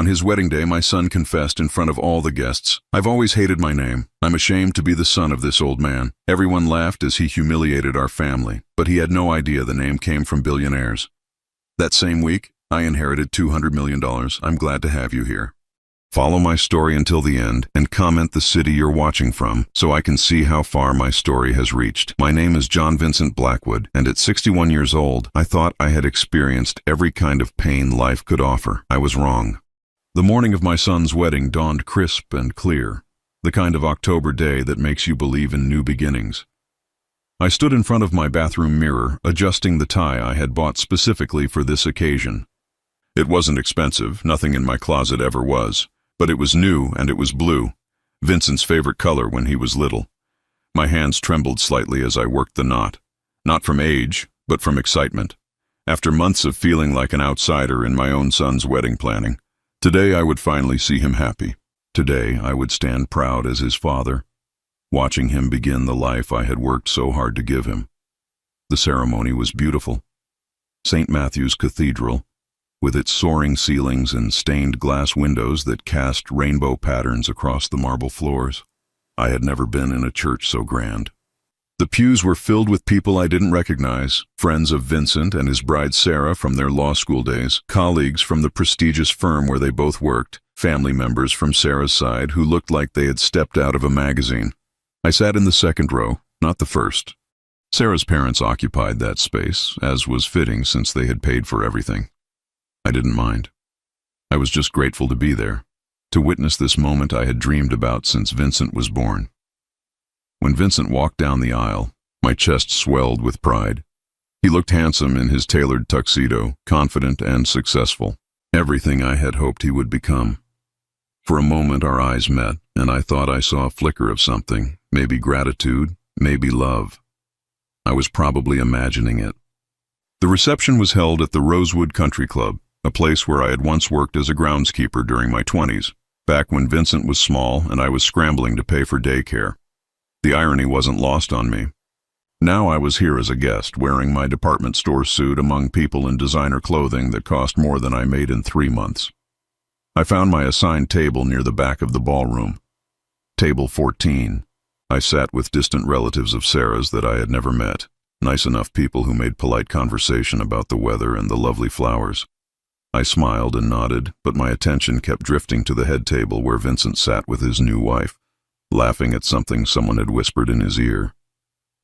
On his wedding day, my son confessed in front of all the guests, "I've always hated my name. I'm ashamed to be the son of this old man." Everyone laughed as he humiliated our family, but he had no idea the name came from billionaires. That same week, I inherited $200 million. I'm glad to have you here. Follow my story until the end and comment the city you're watching from so I can see how far my story has reached. My name is John Vincent Blackwood, and at 61 years old, I thought I had experienced every kind of pain life could offer. I was wrong. The morning of my son's wedding dawned crisp and clear, the kind of October day that makes you believe in new beginnings. I stood in front of my bathroom mirror, adjusting the tie I had bought specifically for this occasion. It wasn't expensive, nothing in my closet ever was, but it was new and it was blue, Vincent's favorite color when he was little. My hands trembled slightly as I worked the knot, not from age, but from excitement. After months of feeling like an outsider in my own son's wedding planning, today I would finally see him happy. Today I would stand proud as his father, watching him begin the life I had worked so hard to give him. The ceremony was beautiful. St. Matthew's Cathedral, with its soaring ceilings and stained glass windows that cast rainbow patterns across the marble floors. I had never been in a church so grand. The pews were filled with people I didn't recognize, friends of Vincent and his bride Sarah from their law school days, colleagues from the prestigious firm where they both worked, family members from Sarah's side who looked like they had stepped out of a magazine. I sat in the second row, not the first. Sarah's parents occupied that space, as was fitting since they had paid for everything. I didn't mind. I was just grateful to be there, to witness this moment I had dreamed about since Vincent was born. When Vincent walked down the aisle, my chest swelled with pride. He looked handsome in his tailored tuxedo, confident and successful, everything I had hoped he would become. For a moment our eyes met, and I thought I saw a flicker of something, maybe gratitude, maybe love. I was probably imagining it. The reception was held at the Rosewood Country Club, a place where I had once worked as a groundskeeper during my 20s, back when Vincent was small and I was scrambling to pay for daycare. The irony wasn't lost on me. Now I was here as a guest, wearing my department store suit among people in designer clothing that cost more than I made in 3 months. I found my assigned table near the back of the ballroom. Table 14. I sat with distant relatives of Sarah's that I had never met, nice enough people who made polite conversation about the weather and the lovely flowers. I smiled and nodded, but my attention kept drifting to the head table where Vincent sat with his new wife, laughing at something someone had whispered in his ear.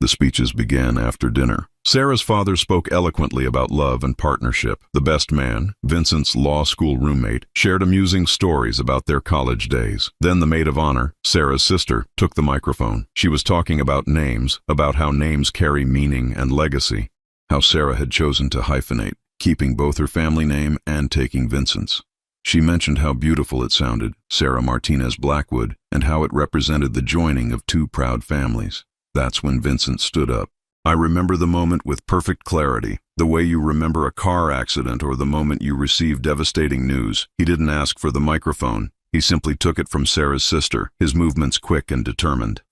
The speeches began after dinner. Sarah's father spoke eloquently about love and partnership. The best man, Vincent's law school roommate, shared amusing stories about their college days. Then the maid of honor, Sarah's sister, took the microphone. She was talking about names, about how names carry meaning and legacy, how Sarah had chosen to hyphenate, keeping both her family name and taking Vincent's. She mentioned how beautiful it sounded, Sarah Martinez Blackwood, and how it represented the joining of two proud families. That's when Vincent stood up. I remember the moment with perfect clarity, the way you remember a car accident or the moment you receive devastating news. He didn't ask for the microphone. He simply took it from Sarah's sister, his movements quick and determined.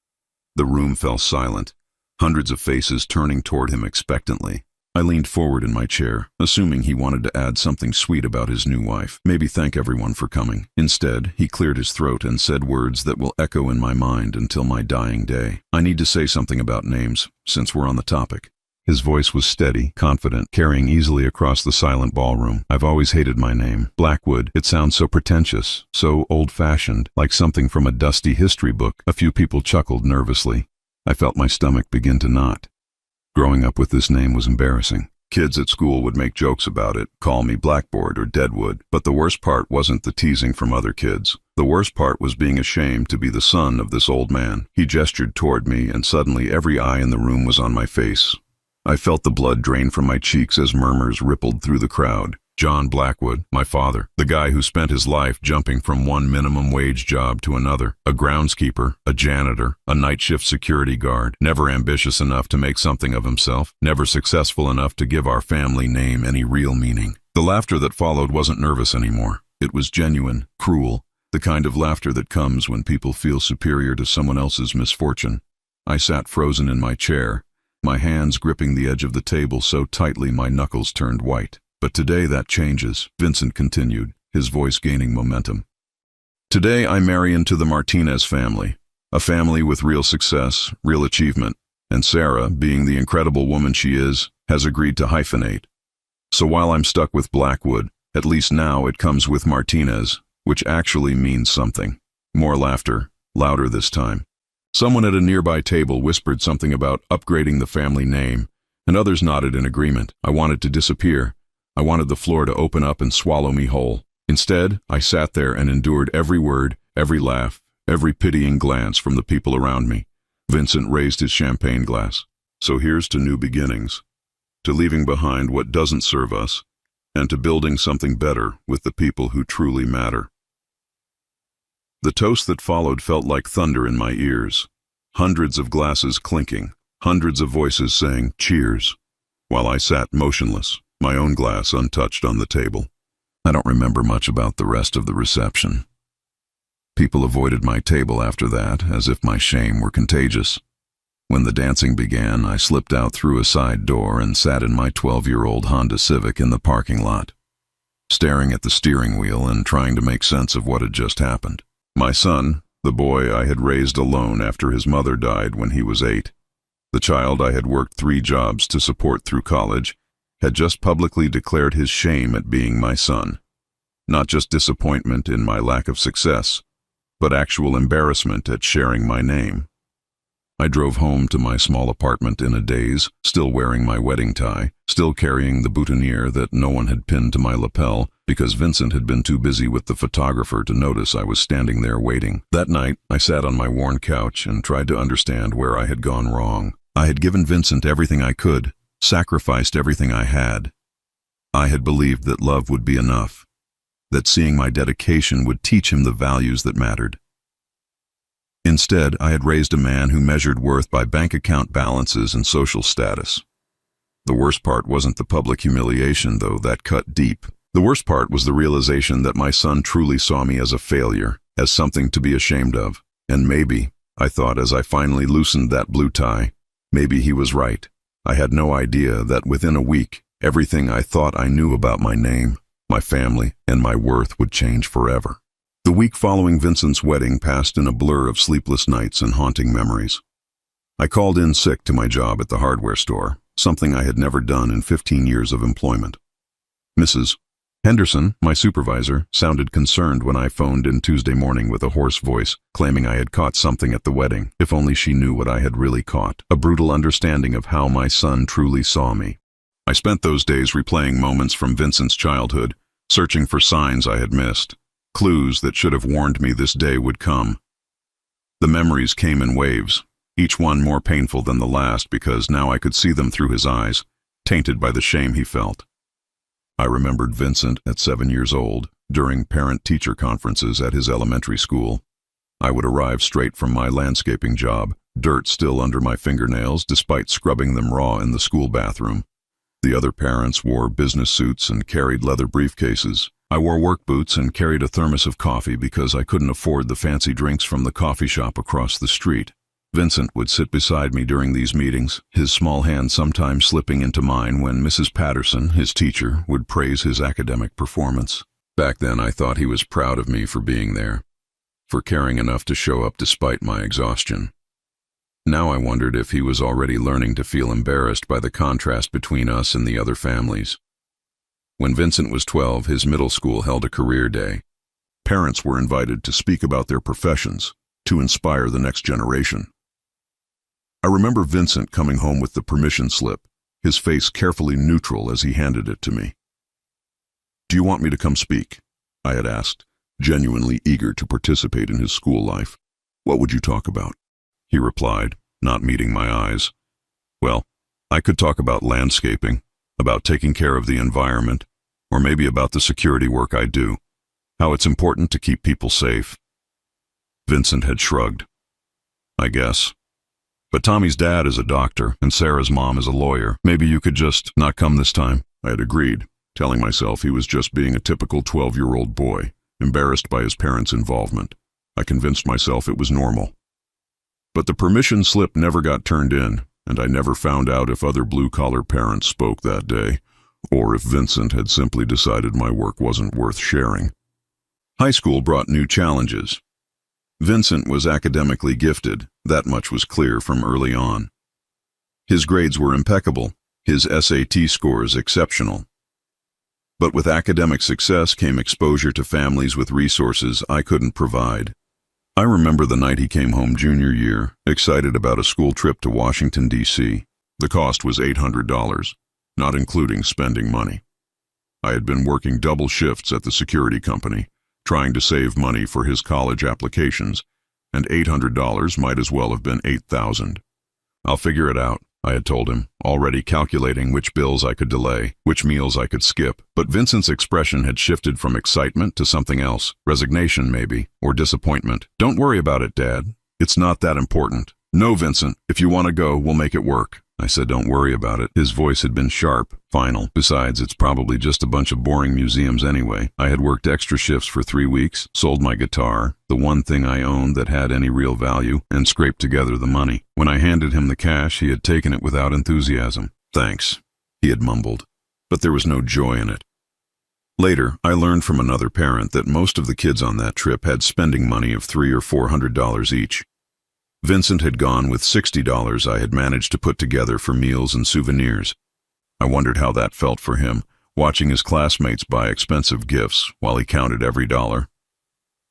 The room fell silent, hundreds of faces turning toward him expectantly. I leaned forward in my chair, assuming he wanted to add something sweet about his new wife, maybe thank everyone for coming. Instead, he cleared his throat and said words that will echo in my mind until my dying day. I need to say something about names, since we're on the topic. His voice was steady, confident, carrying easily across the silent ballroom. I've always hated my name. Blackwood. It sounds so pretentious, so old-fashioned, like something from a dusty history book. A few people chuckled nervously. I felt my stomach begin to knot. Growing up with this name was embarrassing. Kids at school would make jokes about it, call me Blackboard or Deadwood, but the worst part wasn't the teasing from other kids. The worst part was being ashamed to be the son of this old man. He gestured toward me, and suddenly every eye in the room was on my face. I felt the blood drain from my cheeks as murmurs rippled through the crowd. John Blackwood, my father, the guy who spent his life jumping from one minimum wage job to another, a groundskeeper, a janitor, a night shift security guard, never ambitious enough to make something of himself, never successful enough to give our family name any real meaning. The laughter that followed wasn't nervous anymore. It was genuine, cruel, the kind of laughter that comes when people feel superior to someone else's misfortune. I sat frozen in my chair, my hands gripping the edge of the table so tightly my knuckles turned white. But today that changes, Vincent continued, his voice gaining momentum. Today I marry into the Martinez family, a family with real success, real achievement, and Sarah, being the incredible woman she is, has agreed to hyphenate. So while I'm stuck with Blackwood, at least now it comes with Martinez, which actually means something. More laughter, louder this time. Someone at a nearby table whispered something about upgrading the family name, and others nodded in agreement. I wanted to disappear. I wanted the floor to open up and swallow me whole. Instead, I sat there and endured every word, every laugh, every pitying glance from the people around me. Vincent raised his champagne glass. So here's to new beginnings, to leaving behind what doesn't serve us, and to building something better with the people who truly matter. The toast that followed felt like thunder in my ears. Hundreds of glasses clinking, hundreds of voices saying, "Cheers," while I sat motionless, my own glass untouched on the table. I don't remember much about the rest of the reception. People avoided my table after that, as if my shame were contagious. When the dancing began, I slipped out through a side door and sat in my 12-year-old Honda Civic in the parking lot, staring at the steering wheel and trying to make sense of what had just happened. My son, the boy I had raised alone after his mother died when he was 8, the child I had worked 3 jobs to support through college, had just publicly declared his shame at being my son. Not just disappointment in my lack of success, but actual embarrassment at sharing my name. I drove home to my small apartment in a daze, still wearing my wedding tie, still carrying the boutonniere that no one had pinned to my lapel because Vincent had been too busy with the photographer to notice I was standing there waiting. That night, I sat on my worn couch and tried to understand where I had gone wrong. I had given Vincent everything I could, sacrificed everything I had. I had believed that love would be enough, that seeing my dedication would teach him the values that mattered. Instead, I had raised a man who measured worth by bank account balances and social status. The worst part wasn't the public humiliation, though that cut deep. The worst part was the realization that my son truly saw me as a failure, as something to be ashamed of. And maybe, I thought as I finally loosened that blue tie, maybe he was right. I had no idea that within a week, everything I thought I knew about my name, my family, and my worth would change forever. The week following Vincent's wedding passed in a blur of sleepless nights and haunting memories. I called in sick to my job at the hardware store, something I had never done in 15 years of employment. Mrs. Henderson, my supervisor, sounded concerned when I phoned in Tuesday morning with a hoarse voice, claiming I had caught something at the wedding, if only she knew what I had really caught, a brutal understanding of how my son truly saw me. I spent those days replaying moments from Vincent's childhood, searching for signs I had missed. Clues that should have warned me this day would come. The memories came in waves, each one more painful than the last because now I could see them through his eyes, tainted by the shame he felt. I remembered Vincent at 7 years old, during parent-teacher conferences at his elementary school. I would arrive straight from my landscaping job, dirt still under my fingernails despite scrubbing them raw in the school bathroom. The other parents wore business suits and carried leather briefcases. I wore work boots and carried a thermos of coffee because I couldn't afford the fancy drinks from the coffee shop across the street. Vincent would sit beside me during these meetings, his small hand sometimes slipping into mine when Mrs. Patterson, his teacher, would praise his academic performance. Back then I thought he was proud of me for being there, for caring enough to show up despite my exhaustion. Now I wondered if he was already learning to feel embarrassed by the contrast between us and the other families. When Vincent was 12, his middle school held a career day. Parents were invited to speak about their professions, to inspire the next generation. I remember Vincent coming home with the permission slip, his face carefully neutral as he handed it to me. "Do you want me to come speak?" I had asked, genuinely eager to participate in his school life. "What would you talk about?" he replied, not meeting my eyes. "Well, I could talk about landscaping, about taking care of the environment, or maybe about the security work I do, how it's important to keep people safe." Vincent had shrugged. "I guess. But Tommy's dad is a doctor, and Sarah's mom is a lawyer. Maybe you could just not come this time." I had agreed, telling myself he was just being a typical 12-year-old boy, embarrassed by his parents' involvement. I convinced myself it was normal. But the permission slip never got turned in, and I never found out if other blue-collar parents spoke that day, or if Vincent had simply decided my work wasn't worth sharing. High school brought new challenges. Vincent was academically gifted, that much was clear from early on. His grades were impeccable, his SAT scores exceptional. But with academic success came exposure to families with resources I couldn't provide. I remember the night he came home junior year, excited about a school trip to Washington, D.C. The cost was $800, not including spending money. I had been working double shifts at the security company, trying to save money for his college applications, and $800 might as well have been $8,000. I'll figure it out, I had told him, already calculating which bills I could delay, which meals I could skip. But Vincent's expression had shifted from excitement to something else, resignation maybe, or disappointment. Don't worry about it, Dad. It's not that important. No, Vincent, if you want to go, we'll make it work. I said, don't worry about it. His voice had been sharp, final. Besides, it's probably just a bunch of boring museums anyway. I had worked extra shifts for 3 weeks, sold my guitar, the one thing I owned that had any real value, and scraped together the money. When I handed him the cash, he had taken it without enthusiasm. Thanks, he had mumbled, but there was no joy in it. Later, I learned from another parent that most of the kids on that trip had spending money of $300 or $400 each. Vincent had gone with $60 I had managed to put together for meals and souvenirs. I wondered how that felt for him, watching his classmates buy expensive gifts while he counted every dollar.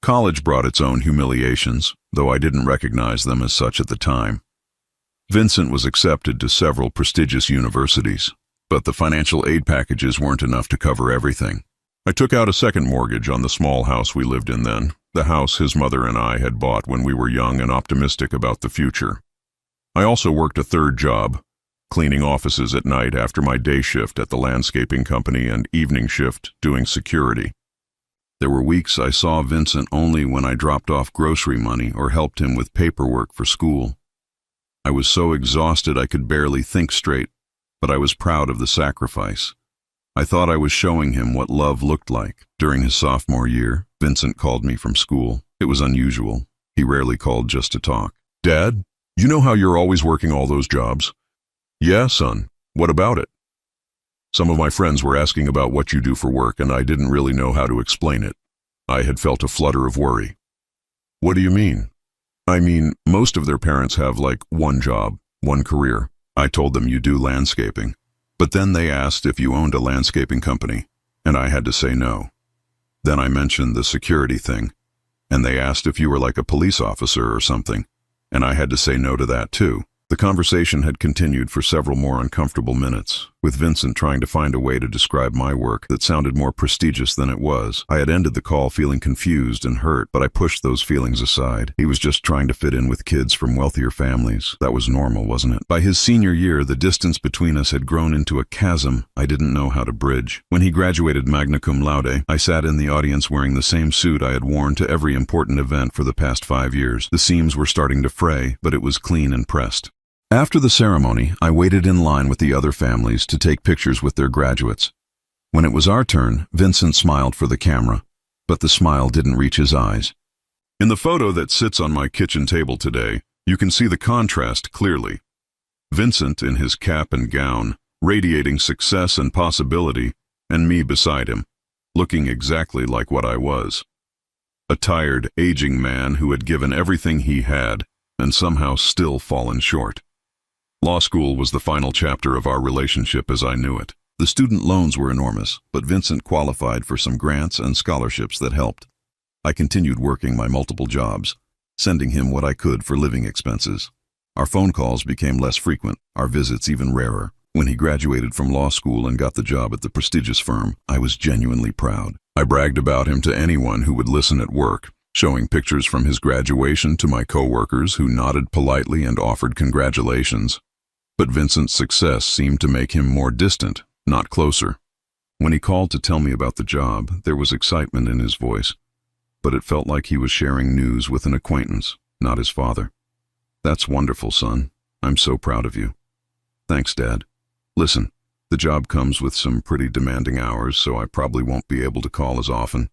College brought its own humiliations, though I didn't recognize them as such at the time. Vincent was accepted to several prestigious universities, but the financial aid packages weren't enough to cover everything. I took out a second mortgage on the small house we lived in then, the house his mother and I had bought when we were young and optimistic about the future. I also worked a third job, cleaning offices at night after my day shift at the landscaping company and evening shift doing security. There were weeks I saw Vincent only when I dropped off grocery money or helped him with paperwork for school. I was so exhausted I could barely think straight, but I was proud of the sacrifice. I thought I was showing him what love looked like. During his sophomore year, Vincent called me from school. It was unusual. He rarely called just to talk. Dad, you know how you're always working all those jobs? Yeah, son. What about it? Some of my friends were asking about what you do for work, and I didn't really know how to explain it. I had felt a flutter of worry. What do you mean? I mean, most of their parents have like one job, one career. I told them you do landscaping. But then they asked if you owned a landscaping company, and I had to say no. Then I mentioned the security thing, and they asked if you were like a police officer or something, and I had to say no to that too. The conversation had continued for several more uncomfortable minutes, with Vincent trying to find a way to describe my work that sounded more prestigious than it was. I had ended the call feeling confused and hurt, but I pushed those feelings aside. He was just trying to fit in with kids from wealthier families. That was normal, wasn't it? By his senior year, the distance between us had grown into a chasm I didn't know how to bridge. When he graduated magna cum laude, I sat in the audience wearing the same suit I had worn to every important event for the past 5 years. The seams were starting to fray, but it was clean and pressed. After the ceremony, I waited in line with the other families to take pictures with their graduates. When it was our turn, Vincent smiled for the camera, but the smile didn't reach his eyes. In the photo that sits on my kitchen table today, you can see the contrast clearly. Vincent in his cap and gown, radiating success and possibility, and me beside him, looking exactly like what I was. A tired, aging man who had given everything he had and somehow still fallen short. Law school was the final chapter of our relationship as I knew it. The student loans were enormous, but Vincent qualified for some grants and scholarships that helped. I continued working my multiple jobs, sending him what I could for living expenses. Our phone calls became less frequent, our visits even rarer. When he graduated from law school and got the job at the prestigious firm, I was genuinely proud. I bragged about him to anyone who would listen at work, showing pictures from his graduation to my coworkers who nodded politely and offered congratulations. But Vincent's success seemed to make him more distant, not closer. When he called to tell me about the job, there was excitement in his voice, but it felt like he was sharing news with an acquaintance, not his father. That's wonderful, son. I'm so proud of you. Thanks, Dad. Listen, the job comes with some pretty demanding hours, so I probably won't be able to call as often.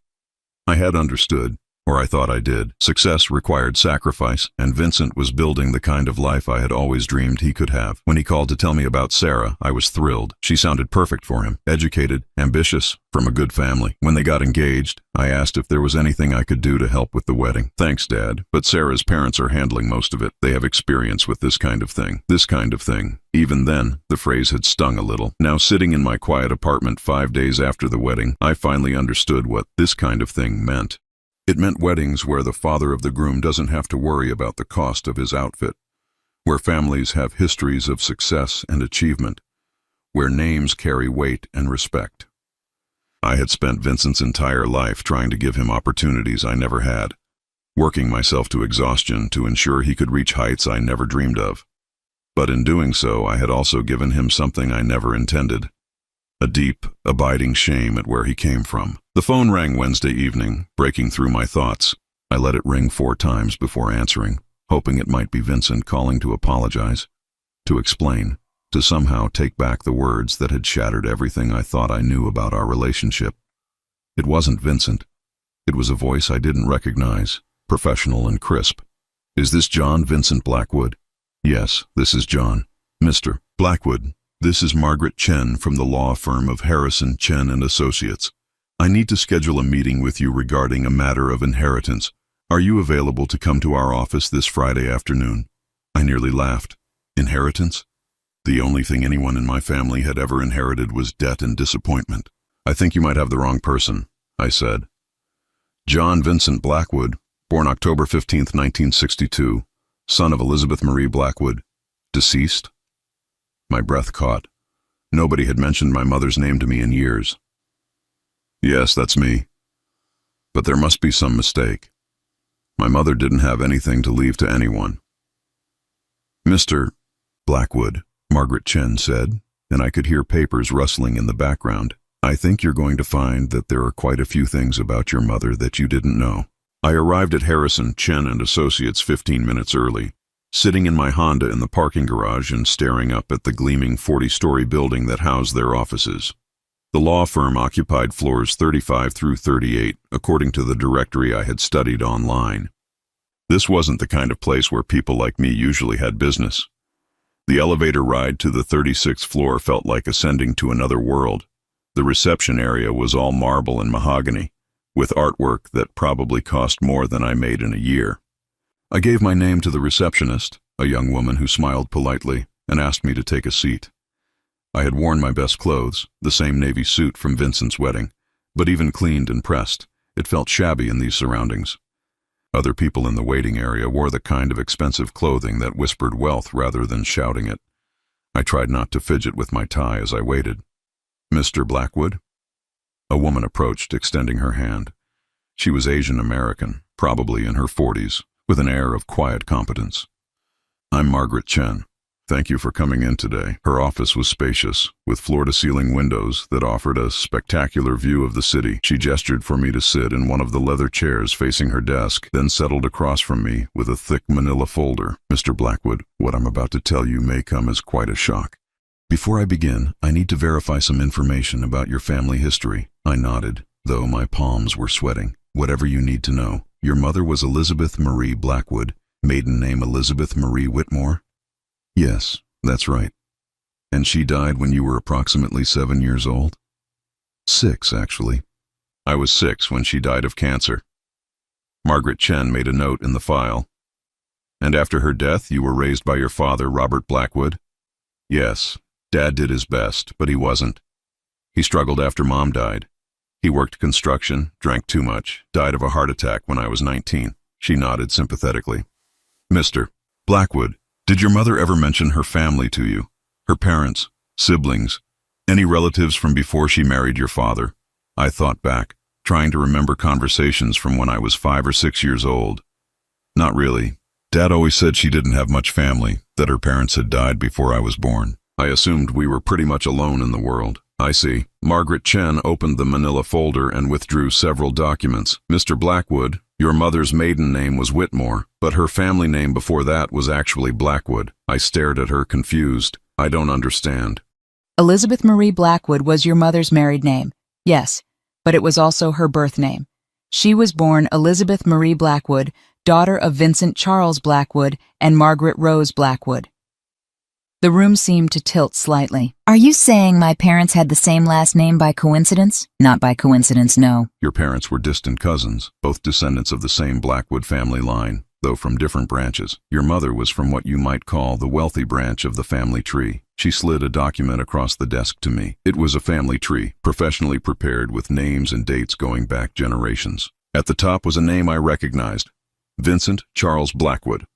I had understood. Or I thought I did. Success required sacrifice, and Vincent was building the kind of life I had always dreamed he could have. When he called to tell me about Sarah, I was thrilled. She sounded perfect for him. Educated, ambitious, from a good family. When they got engaged, I asked if there was anything I could do to help with the wedding. Thanks, Dad, but Sarah's parents are handling most of it. They have experience with this kind of thing. This kind of thing. Even then, the phrase had stung a little. Now, sitting in my quiet apartment 5 days after the wedding, I finally understood what this kind of thing meant. It meant weddings where the father of the groom doesn't have to worry about the cost of his outfit, where families have histories of success and achievement, where names carry weight and respect. I had spent Vincent's entire life trying to give him opportunities I never had, working myself to exhaustion to ensure he could reach heights I never dreamed of. But in doing so, I had also given him something I never intended. A deep, abiding shame at where he came from. The phone rang Wednesday evening, breaking through my thoughts. I let it ring 4 times before answering, hoping it might be Vincent calling to apologize, to explain, to somehow take back the words that had shattered everything I thought I knew about our relationship. It wasn't Vincent. It was a voice I didn't recognize, professional and crisp. "Is this John Vincent Blackwood?" "Yes, this is John." "Mr. Blackwood, this is Margaret Chen from the law firm of Harrison, Chen and Associates. I need to schedule a meeting with you regarding a matter of inheritance. Are you available to come to our office this Friday afternoon?" I nearly laughed. Inheritance? The only thing anyone in my family had ever inherited was debt and disappointment. "I think you might have the wrong person," I said. "John Vincent Blackwood, born October 15th, 1962, son of Elizabeth Marie Blackwood, deceased?" My breath caught. Nobody had mentioned my mother's name to me in years. "Yes, that's me. But there must be some mistake. My mother didn't have anything to leave to anyone." "Mr. Blackwood," Margaret Chen said, and I could hear papers rustling in the background. "I think you're going to find that there are quite a few things about your mother that you didn't know." I arrived at Harrison, Chen and Associates 15 minutes early, sitting in my Honda in the parking garage and staring up at the gleaming 40-story building that housed their offices. The law firm occupied floors 35 through 38, according to the directory I had studied online. This wasn't the kind of place where people like me usually had business. The elevator ride to the 36th floor felt like ascending to another world. The reception area was all marble and mahogany, with artwork that probably cost more than I made in a year. I gave my name to the receptionist, a young woman who smiled politely, and asked me to take a seat. I had worn my best clothes, the same navy suit from Vincent's wedding, but even cleaned and pressed, it felt shabby in these surroundings. Other people in the waiting area wore the kind of expensive clothing that whispered wealth rather than shouting it. I tried not to fidget with my tie as I waited. "Mr. Blackwood?" A woman approached, extending her hand. She was Asian American, probably in her 40s, with an air of quiet competence. "I'm Margaret Chen. Thank you for coming in today." Her office was spacious, with floor-to-ceiling windows that offered a spectacular view of the city. She gestured for me to sit in one of the leather chairs facing her desk, then settled across from me with a thick manila folder. "Mr. Blackwood, what I'm about to tell you may come as quite a shock. Before I begin, I need to verify some information about your family history." I nodded, though my palms were sweating. "Whatever you need to know. Your mother was Elizabeth Marie Blackwood, maiden name Elizabeth Marie Whitmore?" "Yes, that's right." "And she died when you were approximately 7 years old?" 6, actually. I was 6 when she died of cancer. Margaret Chen made a note in the file. "And after her death, you were raised by your father, Robert Blackwood?" "Yes. Dad did his best, but he wasn't. He struggled after Mom died. He worked construction, drank too much, died of a heart attack when I was 19. She nodded sympathetically. "Mr. Blackwood, did your mother ever mention her family to you? Her parents, siblings, any relatives from before she married your father?" I thought back, trying to remember conversations from when I was 5 or 6 years old. "Not really. Dad always said she didn't have much family, that her parents had died before I was born. I assumed we were pretty much alone in the world." "I see." Margaret Chen opened the manila folder and withdrew several documents. "Mr. Blackwood, your mother's maiden name was Whitmore, but her family name before that was actually Blackwood." I stared at her, confused. "I don't understand." Elizabeth Marie Blackwood was your mother's married name, yes, but it was also her birth name. She was born Elizabeth Marie Blackwood, daughter of Vincent Charles Blackwood and Margaret Rose Blackwood. The room seemed to tilt slightly. Are you saying my parents had the same last name by coincidence? Not by coincidence, no. Your parents were distant cousins, both descendants of the same Blackwood family line, though from different branches. Your mother was from what you might call the wealthy branch of the family tree. She slid a document across the desk to me. It was a family tree, professionally prepared with names and dates going back generations. At the top was a name I recognized: Vincent Charles Blackwood.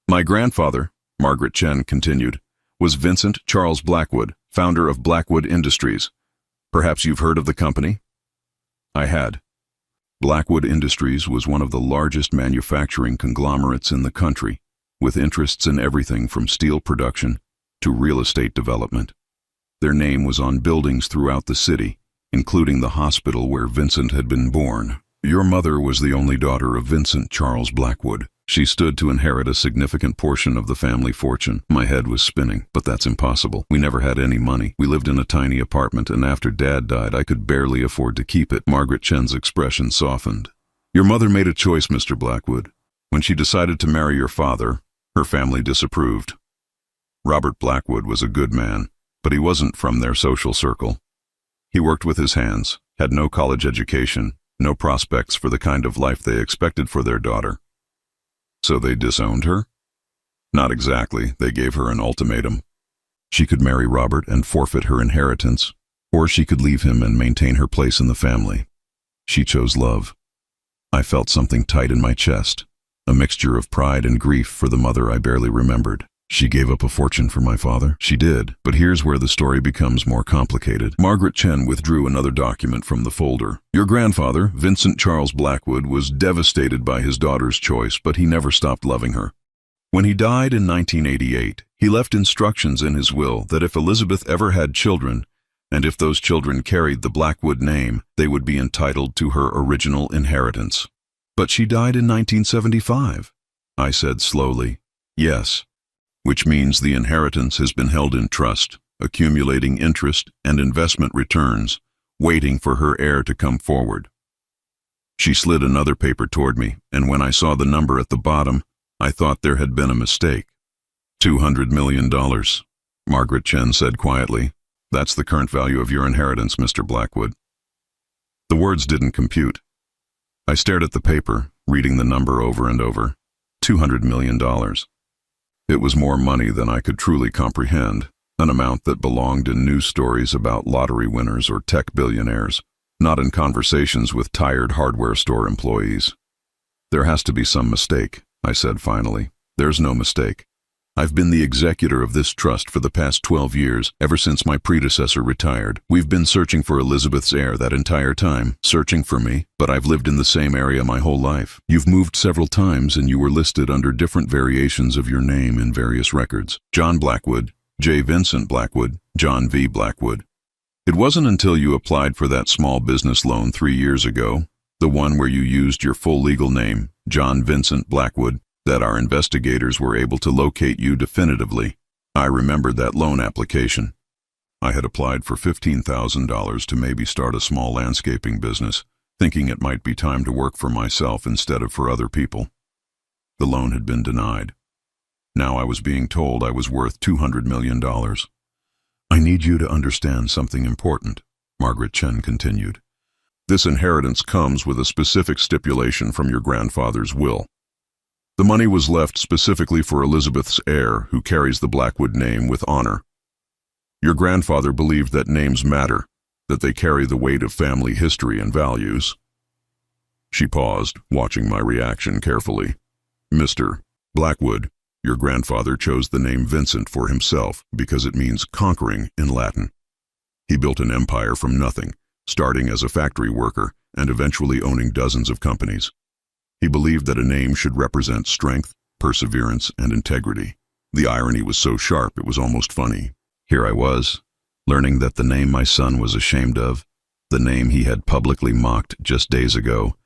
My grandfather, Margaret Chen continued, was Vincent Charles Blackwood, founder of Blackwood Industries. Perhaps you've heard of the company? I had. Blackwood Industries was one of the largest manufacturing conglomerates in the country, with interests in everything from steel production to real estate development. Their name was on buildings throughout the city, including the hospital where Vincent had been born. Your mother was the only daughter of Vincent Charles Blackwood. She stood to inherit a significant portion of the family fortune. My head was spinning, but that's impossible. We never had any money. We lived in a tiny apartment, and after Dad died, I could barely afford to keep it. Margaret Chen's expression softened. Your mother made a choice, Mr. Blackwood. When she decided to marry your father, her family disapproved. Robert Blackwood was a good man, but he wasn't from their social circle. He worked with his hands, had no college education, no prospects for the kind of life they expected for their daughter. So they disowned her? Not exactly. They gave her an ultimatum. She could marry Robert and forfeit her inheritance, or she could leave him and maintain her place in the family. She chose love. I felt something tight in my chest, a mixture of pride and grief for the mother I barely remembered. She gave up a fortune for my father. She did, but here's where the story becomes more complicated. Margaret Chen withdrew another document from the folder. Your grandfather, Vincent Charles Blackwood, was devastated by his daughter's choice, but he never stopped loving her. When he died in 1988, he left instructions in his will that if Elizabeth ever had children, and if those children carried the Blackwood name, they would be entitled to her original inheritance. But she died in 1975. I said slowly, yes. Which means the inheritance has been held in trust, accumulating interest and investment returns, waiting for her heir to come forward. She slid another paper toward me, and when I saw the number at the bottom, I thought there had been a mistake. $200 million, Margaret Chen said quietly. That's the current value of your inheritance, Mr. Blackwood. The words didn't compute. I stared at the paper, reading the number over and over. $200 million. It was more money than I could truly comprehend, an amount that belonged in news stories about lottery winners or tech billionaires, not in conversations with tired hardware store employees. There has to be some mistake, I said finally. There's no mistake. I've been the executor of this trust for the past 12 years, ever since my predecessor retired. We've been searching for Elizabeth's heir that entire time, searching for me, but I've lived in the same area my whole life. You've moved several times and you were listed under different variations of your name in various records. John Blackwood, J. Vincent Blackwood, John V. Blackwood. It wasn't until you applied for that small business loan 3 years ago, the one where you used your full legal name, John Vincent Blackwood, that our investigators were able to locate you definitively. I remembered that loan application. I had applied for $15,000 to maybe start a small landscaping business, thinking it might be time to work for myself instead of for other people. The loan had been denied. Now I was being told I was worth $200 million. I need you to understand something important, Margaret Chen continued. This inheritance comes with a specific stipulation from your grandfather's will. The money was left specifically for Elizabeth's heir, who carries the Blackwood name with honor. Your grandfather believed that names matter, that they carry the weight of family history and values. She paused, watching my reaction carefully. Mr. Blackwood, your grandfather chose the name Vincent for himself because it means conquering in Latin. He built an empire from nothing, starting as a factory worker and eventually owning dozens of companies. He believed that a name should represent strength, perseverance, and integrity. The irony was so sharp it was almost funny. Here I was, learning that the name my son was ashamed of, the name he had publicly mocked just days ago,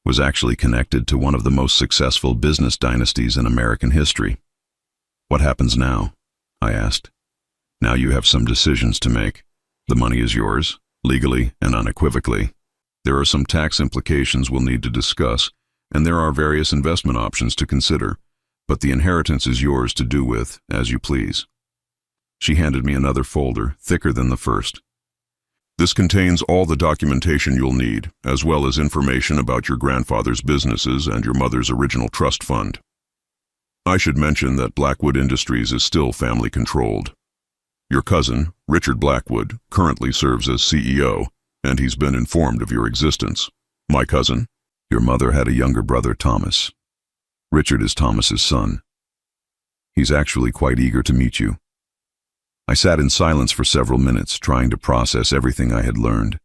was actually connected to one of the most successful business dynasties in American history. What happens now? I asked. Now you have some decisions to make. The money is yours, legally and unequivocally. There are some tax implications we'll need to discuss, and there are various investment options to consider, but the inheritance is yours to do with as you please. She handed me another folder, thicker than the first. This contains all the documentation you'll need, as well as information about your grandfather's businesses and your mother's original trust fund. I should mention that Blackwood Industries is still family-controlled. Your cousin, Richard Blackwood, currently serves as CEO, and he's been informed of your existence. My cousin, your mother had a younger brother, Thomas. Richard is Thomas's son. He's actually quite eager to meet you. I sat in silence for several minutes, trying to process everything I had learned.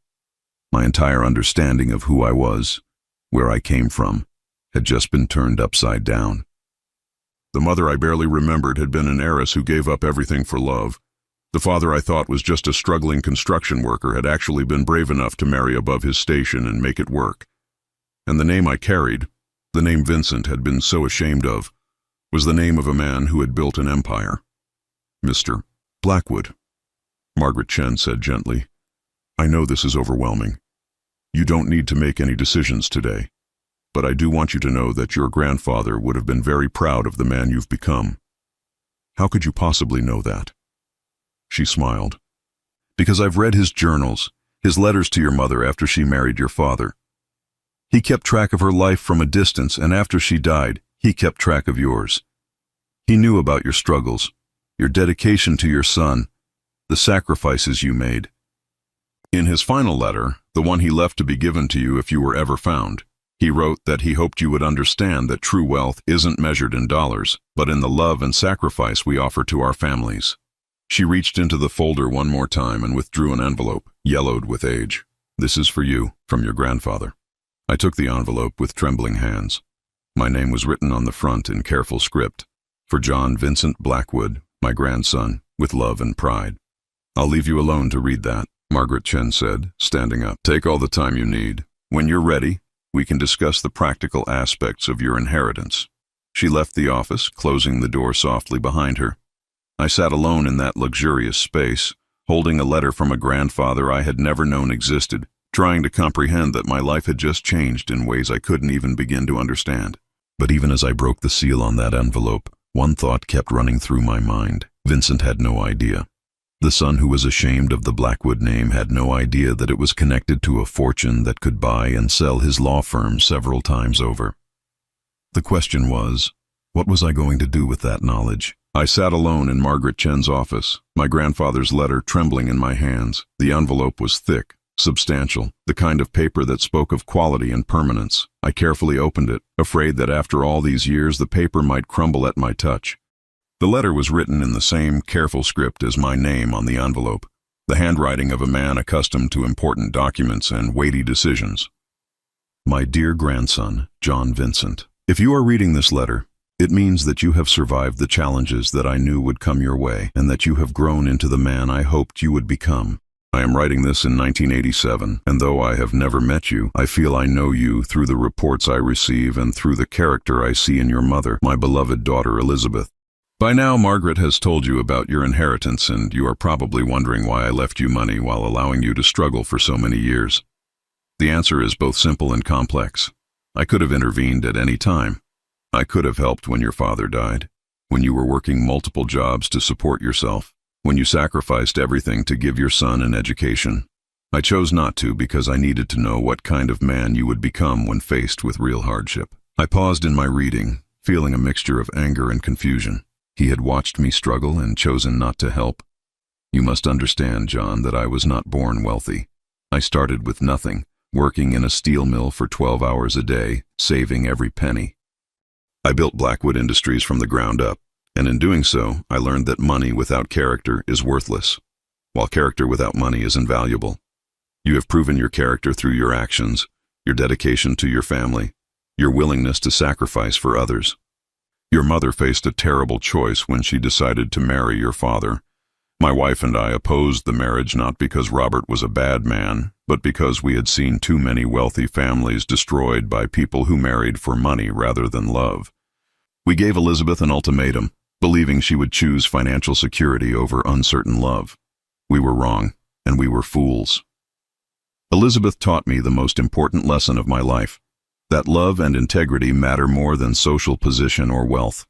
My entire understanding of who I was, where I came from, had just been turned upside down. The mother I barely remembered had been an heiress who gave up everything for love. The father I thought was just a struggling construction worker had actually been brave enough to marry above his station and make it work. And the name I carried, the name Vincent had been so ashamed of, was the name of a man who had built an empire. Mr. Blackwood, Margaret Chen said gently, I know this is overwhelming. You don't need to make any decisions today, but I do want you to know that your grandfather would have been very proud of the man you've become. How could you possibly know that? She smiled. Because I've read his journals, his letters to your mother after she married your father. He kept track of her life from a distance, and after she died, he kept track of yours. He knew about your struggles, your dedication to your son, the sacrifices you made. In his final letter, the one he left to be given to you if you were ever found, he wrote that he hoped you would understand that true wealth isn't measured in dollars, but in the love and sacrifice we offer to our families. She reached into the folder one more time and withdrew an envelope, yellowed with age. This is for you, from your grandfather. I took the envelope with trembling hands. My name was written on the front in careful script. For John Vincent Blackwood, my grandson, with love and pride. I'll leave you alone to read that, Margaret Chen said, standing up. Take all the time you need. When you're ready, we can discuss the practical aspects of your inheritance. She left the office, closing the door softly behind her. I sat alone in that luxurious space, holding a letter from a grandfather I had never known existed, trying to comprehend that my life had just changed in ways I couldn't even begin to understand. But even as I broke the seal on that envelope, one thought kept running through my mind. Vincent had no idea. The son who was ashamed of the Blackwood name had no idea that it was connected to a fortune that could buy and sell his law firm several times over. The question was, what was I going to do with that knowledge? I sat alone in Margaret Chen's office, my grandfather's letter trembling in my hands. The envelope was thick, substantial, the kind of paper that spoke of quality and permanence. I carefully opened it, afraid that after all these years the paper might crumble at my touch. The letter was written in the same careful script as my name on the envelope, the handwriting of a man accustomed to important documents and weighty decisions. My dear grandson, John Vincent, if you are reading this letter, it means that you have survived the challenges that I knew would come your way, and that you have grown into the man I hoped you would become. I am writing this in 1987, and though I have never met you, I feel I know you through the reports I receive and through the character I see in your mother, my beloved daughter Elizabeth. By now, Margaret has told you about your inheritance, and you are probably wondering why I left you money while allowing you to struggle for so many years. The answer is both simple and complex. I could have intervened at any time. I could have helped when your father died, when you were working multiple jobs to support yourself, when you sacrificed everything to give your son an education. I chose not to because I needed to know what kind of man you would become when faced with real hardship. I paused in my reading, feeling a mixture of anger and confusion. He had watched me struggle and chosen not to help. You must understand, John, that I was not born wealthy. I started with nothing, working in a steel mill for 12 hours a day, saving every penny. I built Blackwood Industries from the ground up, and in doing so, I learned that money without character is worthless, while character without money is invaluable. You have proven your character through your actions, your dedication to your family, your willingness to sacrifice for others. Your mother faced a terrible choice when she decided to marry your father. My wife and I opposed the marriage not because Robert was a bad man, but because we had seen too many wealthy families destroyed by people who married for money rather than love. We gave Elizabeth an ultimatum, believing she would choose financial security over uncertain love. We were wrong, and we were fools. Elizabeth taught me the most important lesson of my life, that love and integrity matter more than social position or wealth.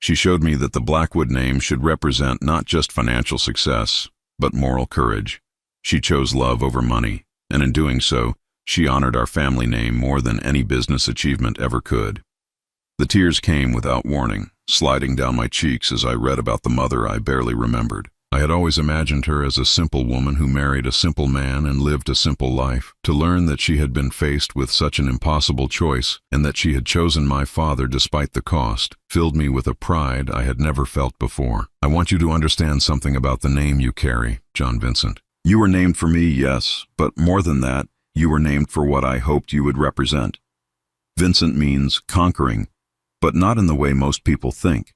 She showed me that the Blackwood name should represent not just financial success, but moral courage. She chose love over money, and in doing so, she honored our family name more than any business achievement ever could. The tears came without warning, sliding down my cheeks as I read about the mother I barely remembered. I had always imagined her as a simple woman who married a simple man and lived a simple life. To learn that she had been faced with such an impossible choice, and that she had chosen my father despite the cost, filled me with a pride I had never felt before. I want you to understand something about the name you carry, John Vincent. You were named for me, yes, but more than that, you were named for what I hoped you would represent. Vincent means conquering, but not in the way most people think.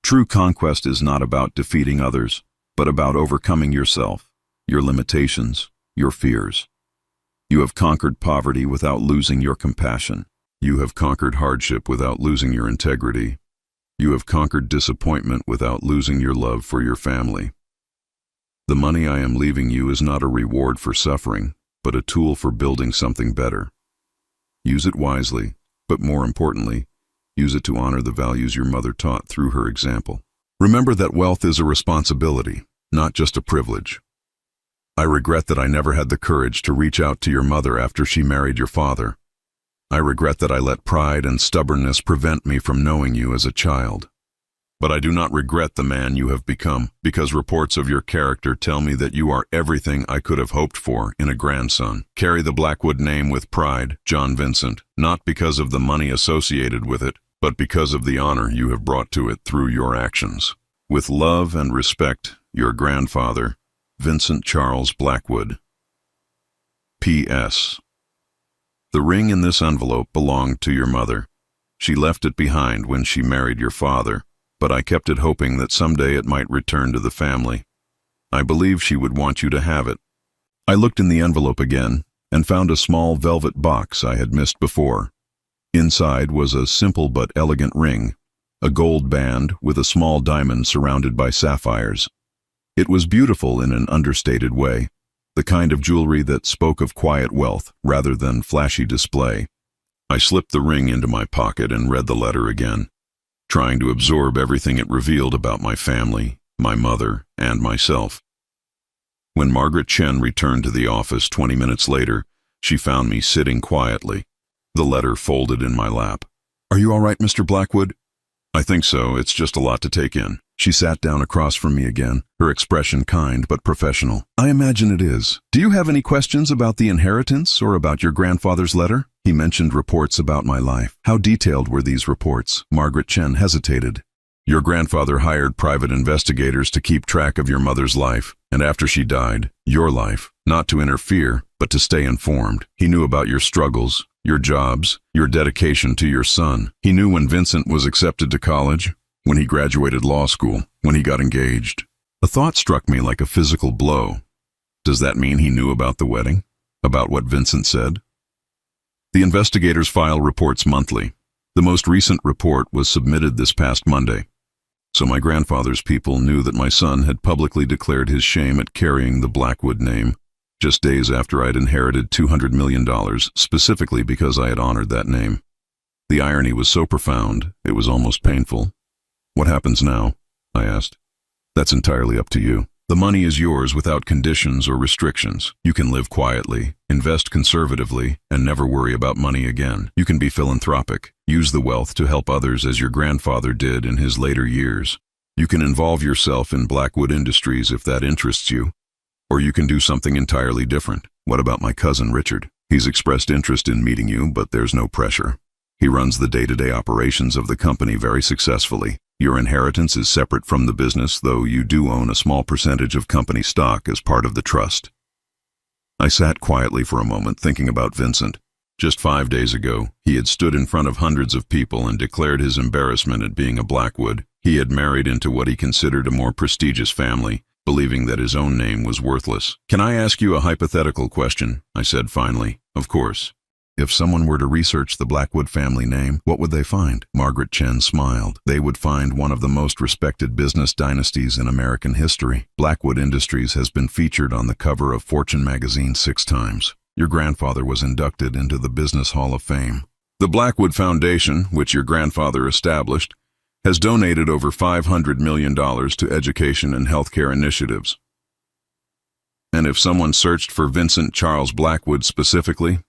True conquest is not about defeating others, but about overcoming yourself, your limitations, your fears. You have conquered poverty without losing your compassion. You have conquered hardship without losing your integrity. You have conquered disappointment without losing your love for your family. The money I am leaving you is not a reward for suffering, but a tool for building something better. Use it wisely, but more importantly, use it to honor the values your mother taught through her example. Remember that wealth is a responsibility, not just a privilege. I regret that I never had the courage to reach out to your mother after she married your father. I regret that I let pride and stubbornness prevent me from knowing you as a child. But I do not regret the man you have become, because reports of your character tell me that you are everything I could have hoped for in a grandson. Carry the Blackwood name with pride, John Vincent, not because of the money associated with it, but because of the honor you have brought to it through your actions. With love and respect, your grandfather, Vincent Charles Blackwood. P.S. The ring in this envelope belonged to your mother. She left it behind when she married your father, but I kept it hoping that someday it might return to the family. I believe she would want you to have it. I looked in the envelope again and found a small velvet box I had missed before. Inside was a simple but elegant ring, a gold band with a small diamond surrounded by sapphires. It was beautiful in an understated way, the kind of jewelry that spoke of quiet wealth rather than flashy display. I slipped the ring into my pocket and read the letter again, trying to absorb everything it revealed about my family, my mother, and myself. When Margaret Chen returned to the office 20 minutes later, she found me sitting quietly, the letter folded in my lap. "Are you all right, Mr. Blackwood?" "I think so. It's just a lot to take in." She sat down across from me again, her expression kind but professional. "I imagine it is. Do you have any questions about the inheritance or about your grandfather's letter?" He mentioned reports about my life. "How detailed were these reports?" Margaret Chen hesitated. "Your grandfather hired private investigators to keep track of your mother's life, and after she died, your life, not to interfere, but to stay informed. He knew about your struggles, your jobs, your dedication to your son. He knew when Vincent was accepted to college, when he graduated law school, when he got engaged." A thought struck me like a physical blow. Does that mean he knew about the wedding? About what Vincent said? The investigators file reports monthly. The most recent report was submitted this past Monday. So my grandfather's people knew that my son had publicly declared his shame at carrying the Blackwood name, just days after I'd inherited $200 million, specifically because I had honored that name. The irony was so profound, it was almost painful. "What happens now?" I asked. "That's entirely up to you. The money is yours without conditions or restrictions. You can live quietly, invest conservatively, and never worry about money again. You can be philanthropic, use the wealth to help others as your grandfather did in his later years. You can involve yourself in Blackwood Industries if that interests you. Or you can do something entirely different. What about my cousin Richard? He's expressed interest in meeting you, but there's no pressure. He runs the day-to-day operations of the company very successfully. Your inheritance is separate from the business, though you do own a small percentage of company stock as part of the trust." I sat quietly for a moment thinking about Vincent. Just 5 days ago, he had stood in front of hundreds of people and declared his embarrassment at being a Blackwood. He had married into what he considered a more prestigious family, believing that his own name was worthless. "Can I ask you a hypothetical question?" I said finally. "Of course." "If someone were to research the Blackwood family name, what would they find?" Margaret Chen smiled. "They would find one of the most respected business dynasties in American history. Blackwood Industries has been featured on the cover of Fortune magazine 6 times. Your grandfather was inducted into the Business Hall of Fame. The Blackwood Foundation, which your grandfather established, has donated over $500 million to education and healthcare initiatives. And if someone searched for Vincent Charles Blackwood specifically,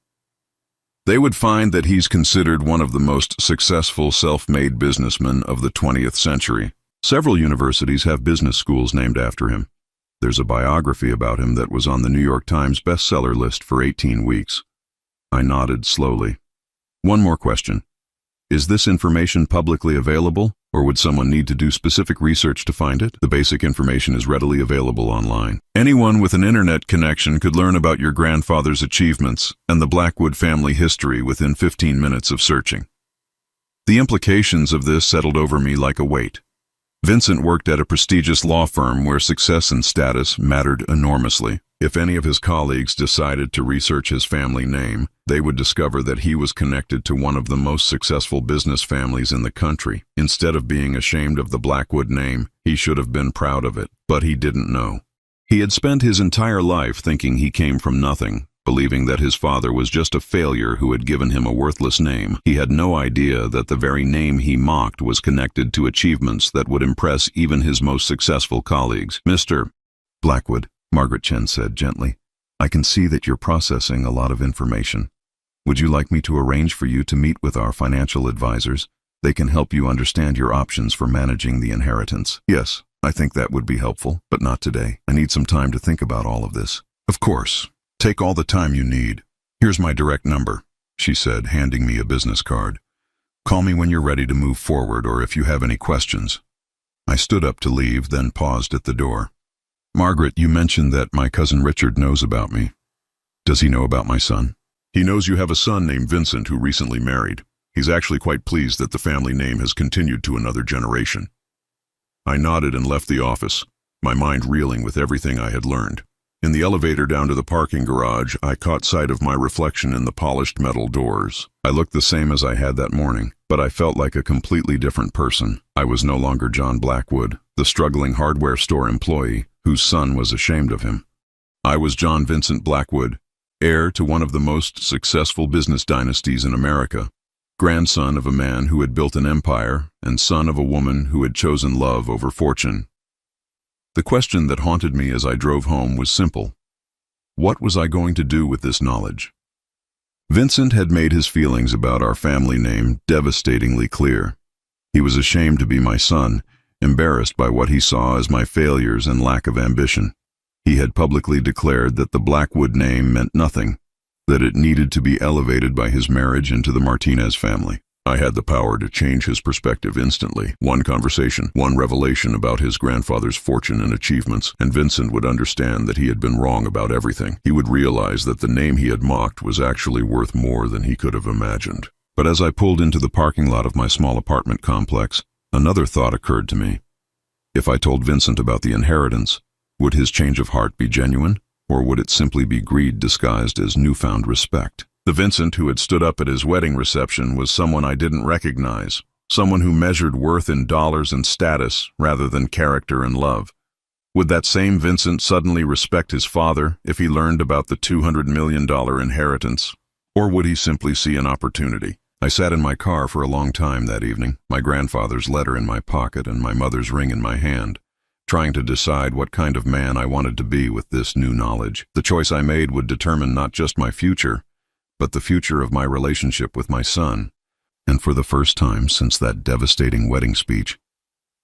they would find that he's considered one of the most successful self-made businessmen of the 20th century. Several universities have business schools named after him. There's a biography about him that was on the New York Times bestseller list for 18 weeks. I nodded slowly. One more question. Is this information publicly available, or would someone need to do specific research to find it? The basic information is readily available online. Anyone with an internet connection could learn about your grandfather's achievements and the Blackwood family history within 15 minutes of searching. The implications of this settled over me like a weight. Vincent worked at a prestigious law firm where success and status mattered enormously. If any of his colleagues decided to research his family name, they would discover that he was connected to one of the most successful business families in the country. Instead of being ashamed of the Blackwood name, he should have been proud of it, but he didn't know. He had spent his entire life thinking he came from nothing, believing that his father was just a failure who had given him a worthless name. He had no idea that the very name he mocked was connected to achievements that would impress even his most successful colleagues. Mr. Blackwood, Margaret Chen said gently, I can see that you're processing a lot of information. Would you like me to arrange for you to meet with our financial advisors? They can help you understand your options for managing the inheritance. Yes, I think that would be helpful, but not today. I need some time to think about all of this. Of course. Take all the time you need. Here's my direct number, she said, handing me a business card. Call me when you're ready to move forward or if you have any questions. I stood up to leave, then paused at the door. Margaret, you mentioned that my cousin Richard knows about me. Does he know about my son? He knows you have a son named Vincent who recently married. He's actually quite pleased that the family name has continued to another generation. I nodded and left the office, my mind reeling with everything I had learned. In the elevator down to the parking garage, I caught sight of my reflection in the polished metal doors. I looked the same as I had that morning, but I felt like a completely different person. I was no longer John Blackwood, the struggling hardware store employee whose son was ashamed of him. I was John Vincent Blackwood, heir to one of the most successful business dynasties in America, grandson of a man who had built an empire and son of a woman who had chosen love over fortune. The question that haunted me as I drove home was simple. What was I going to do with this knowledge? Vincent had made his feelings about our family name devastatingly clear. He was ashamed to be my son, embarrassed by what he saw as my failures and lack of ambition. He had publicly declared that the Blackwood name meant nothing, that it needed to be elevated by his marriage into the Martinez family. I had the power to change his perspective instantly. One conversation, one revelation about his grandfather's fortune and achievements, and Vincent would understand that he had been wrong about everything. He would realize that the name he had mocked was actually worth more than he could have imagined. But as I pulled into the parking lot of my small apartment complex, another thought occurred to me. If I told Vincent about the inheritance, would his change of heart be genuine, or would it simply be greed disguised as newfound respect? The Vincent who had stood up at his wedding reception was someone I didn't recognize, someone who measured worth in dollars and status rather than character and love. Would that same Vincent suddenly respect his father if he learned about the $200 million inheritance? Or would he simply see an opportunity? I sat in my car for a long time that evening, my grandfather's letter in my pocket and my mother's ring in my hand, trying to decide what kind of man I wanted to be with this new knowledge. The choice I made would determine not just my future, but the future of my relationship with my son. And for the first time since that devastating wedding speech,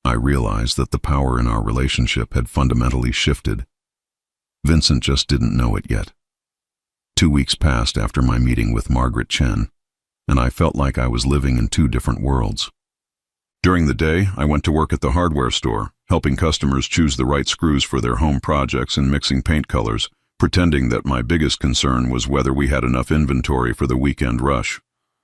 I realized that the power in our relationship had fundamentally shifted. Vincent just didn't know it yet. 2 weeks passed after my meeting with Margaret Chen, and I felt like I was living in two different worlds. During the day, I went to work at the hardware store, helping customers choose the right screws for their home projects and mixing paint colors, pretending that my biggest concern was whether we had enough inventory for the weekend rush.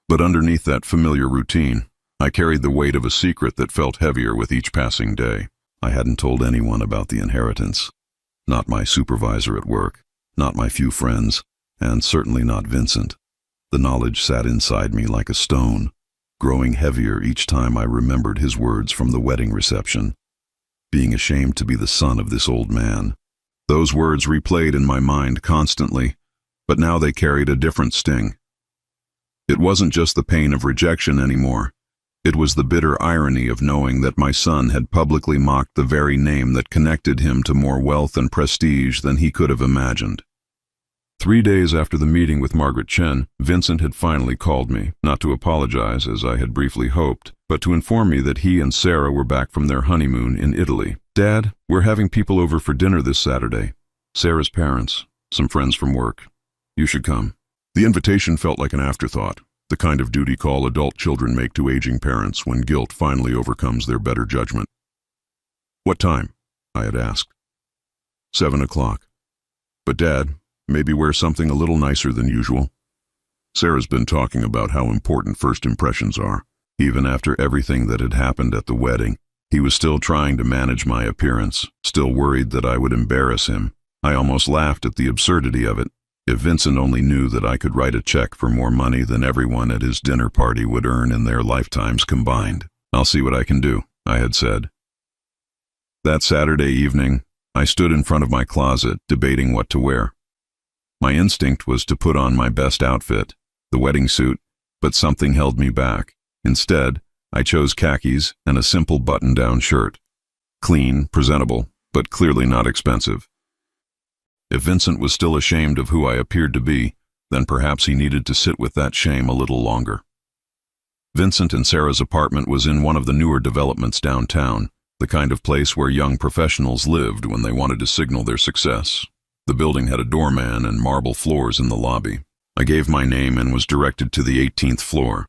But underneath that familiar routine, I carried the weight of a secret that felt heavier with each passing day. I hadn't told anyone about the inheritance. Not my supervisor at work, not my few friends, and certainly not Vincent. The knowledge sat inside me like a stone, growing heavier each time I remembered his words from the wedding reception. Being ashamed to be the son of this old man. Those words replayed in my mind constantly, but now they carried a different sting. It wasn't just the pain of rejection anymore. It was the bitter irony of knowing that my son had publicly mocked the very name that connected him to more wealth and prestige than he could have imagined. 3 days after the meeting with Margaret Chen, Vincent had finally called me, not to apologize as I had briefly hoped, but to inform me that he and Sarah were back from their honeymoon in Italy. "Dad, we're having people over for dinner this Saturday. Sarah's parents, some friends from work. You should come." The invitation felt like an afterthought, the kind of duty call adult children make to aging parents when guilt finally overcomes their better judgment. "What time?" I had asked. 7 o'clock. "But Dad, maybe wear something a little nicer than usual." Sarah's been talking about how important first impressions are. Even after everything that had happened at the wedding, he was still trying to manage my appearance, still worried that I would embarrass him. I almost laughed at the absurdity of it. If Vincent only knew that I could write a check for more money than everyone at his dinner party would earn in their lifetimes combined. "I'll see what I can do," I had said. That Saturday evening, I stood in front of my closet, debating what to wear. My instinct was to put on my best outfit, the wedding suit, but something held me back. Instead, I chose khakis and a simple button-down shirt. Clean, presentable, but clearly not expensive. If Vincent was still ashamed of who I appeared to be, then perhaps he needed to sit with that shame a little longer. Vincent and Sarah's apartment was in one of the newer developments downtown, the kind of place where young professionals lived when they wanted to signal their success. The building had a doorman and marble floors in the lobby. I gave my name and was directed to the 18th floor.